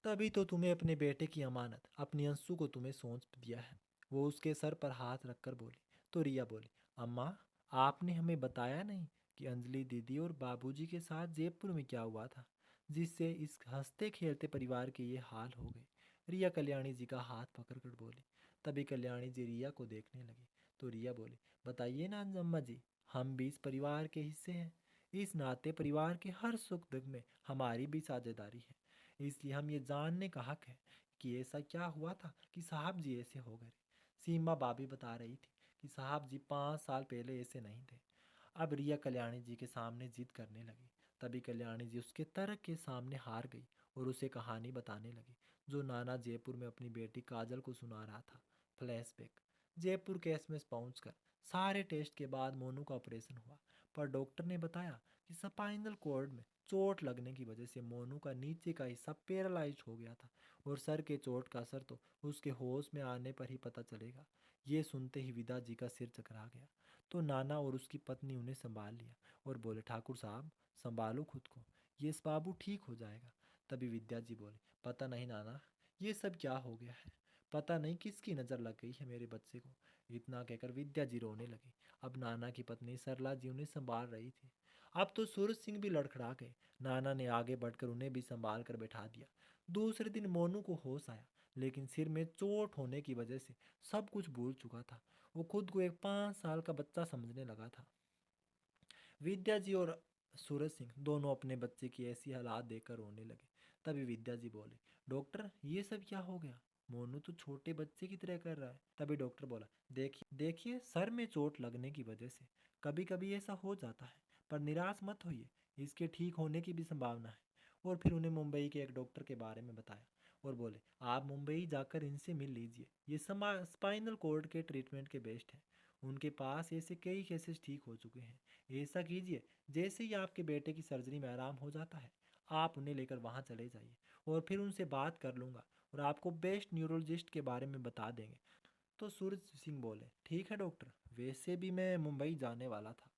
तभी तो तुम्हें अपने बेटे की अमानत अपनी अंशु को तुम्हें सौंप दिया है। वो उसके सर पर हाथ रखकर बोली। तो रिया बोली, अम्मा आपने हमें बताया नहीं कि अंजलि दीदी और बाबूजी के साथ जयपुर में क्या हुआ था, जिससे इस हंसते खेलते परिवार के ये हाल हो गए। रिया कल्याणी जी का हाथ पकड़कर बोली। तभी कल्याणी जी रिया को देखने लगी। तो रिया बोली, बताइए ना अम्मा जी, हम भी इस परिवार के हिस्से हैं। इस नाते परिवार के हर सुख दुख में हमारी भी साझेदारी है। इसलिए हम ये जानने का हक है कि ऐसा क्या हुआ था कि साहब जी ऐसे हो गए। सीमा भाभी बता रही थी कि साहब जी 5 साल पहले ऐसे नहीं थे। अब रिया कल्याणी जी के सामने जिद करने लगी। तभी कल्याणी जी उसके तर्क के सामने हार गई और उसे कहानी बताने लगी, जो नाना जयपुर में अपनी बेटी काजल को सुना रहा था। फ्लैशबैक। जयपुर केस में पहुंचकर सारे टेस्ट के बाद मोनू का ऑपरेशन हुआ, पर डॉक्टर ने बताया कि स्पाइनल कॉर्ड में चोट लगने की वजह से मोनू का नीचे का हिस्सा पैरालाइज हो गया था और सर के चोट का असर तो उसके होश में आने पर ही पता चलेगा। ये सुनते ही विदा जी का सिर चकरा गया। तो नाना और उसकी पत्नी उन्हें संभाल लिया और बोले, ठाकुर साहब संभालो खुद को, ये इस बाबू ठीक हो जाएगा। तभी विद्या जी बोले, पता नहीं नाना, ये सब क्या हो गया है, पता नहीं किसकी नज़र लग गई है मेरे बच्चे को। इतना कहकर विद्या जी रोने लगी। अब नाना की पत्नी सरला जी उन्हें संभाल रही थी। अब तो सूरज सिंह भी लड़खड़ा गए। नाना ने आगे बढ़कर उन्हें भी संभाल कर बैठा दिया। दूसरे दिन मोनू को होश आया, लेकिन सिर में चोट होने की वजह से सब कुछ भूल चुका था। वो खुद को एक 5 साल का बच्चा समझने लगा था। विद्या जी और सूरज सिंह दोनों अपने बच्चे की ऐसी हालात देखकर रोने लगे। तभी विद्या जी बोले, डॉक्टर ये सब क्या हो गया? मोनू तो छोटे बच्चे की तरह कर रहा है। तभी डॉक्टर बोला, देखिए देखिए, सर में चोट लगने की वजह से कभी कभी ऐसा हो जाता है, पर निराश मत होइए, इसके ठीक होने की भी संभावना है। और फिर उन्हें मुंबई के एक डॉक्टर के बारे में बताया और बोले, आप मुंबई जाकर इनसे मिल लीजिए, ये स्पाइनल कोर्ड के ट्रीटमेंट के बेस्ट हैं। उनके पास ऐसे कई केसेस ठीक हो चुके हैं। ऐसा कीजिए, जैसे ही आपके बेटे की सर्जरी में आराम हो जाता है, आप उन्हें लेकर वहाँ चले जाइए और फिर उनसे बात कर लूँगा और आपको बेस्ट न्यूरोलॉजिस्ट के बारे में बता देंगे। तो सूरज सिंह बोले, ठीक है डॉक्टर, वैसे भी मैं मुंबई जाने वाला था।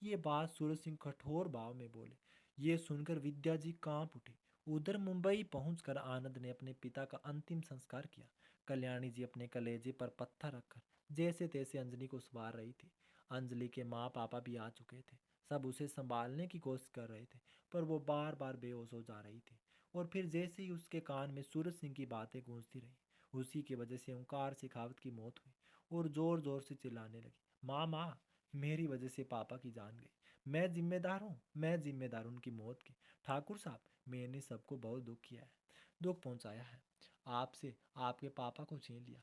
ये बात सूरज सिंह कठोर भाव में बोले। ये सुनकर विद्या जी कांप उठी। उधर मुंबई पहुंचकर आनंद ने अपने पिता का अंतिम संस्कार किया। कल्याणी जी अपने कलेजे पर पत्थर रखकर जैसे तैसे अंजलि को संवार रही थी। अंजलि के माँ पापा भी आ चुके थे। सब उसे संभालने की कोशिश कर रहे थे, पर वो बार बार बेहोश हो जा रही थी। और फिर जैसे ही उसके कान में सूरज सिंह की बातें गूंजती रही, उसी की वजह से ओंकार शेखावत की मौत हुई और जोर जोर से चिल्लाने लगी, माँ माँ, मेरी वजह से पापा की जान गई। मैं जिम्मेदार हूँ, मैं जिम्मेदार हूँ उनकी मौत की। ठाकुर साहब, मैंने सबको बहुत दुख किया है, दुख पहुंचाया है। आपसे आपके पापा को छीन लिया,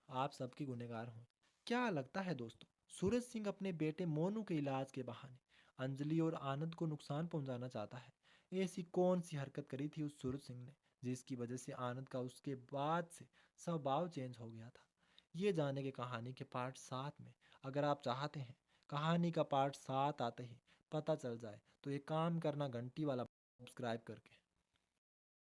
आप सबकी गुनहगार हूँ। क्या लगता है दोस्तों, सूरज सिंह अपने बेटे मोनू के इलाज के बहाने अंजलि और आनंद को नुकसान पहुंचाना चाहता है? ऐसी कौन सी हरकत करी थी उस सूरज सिंह ने, जिसकी वजह से आनंद का उसके बाद से स्वभाव चेंज हो गया था? ये जानेंगे कहानी के पार्ट 7 में। अगर आप चाहते हैं कहानी का पार्ट 7 आते ही पता चल जाए, तो एक काम करना, घंटी वाला सब्सक्राइब करके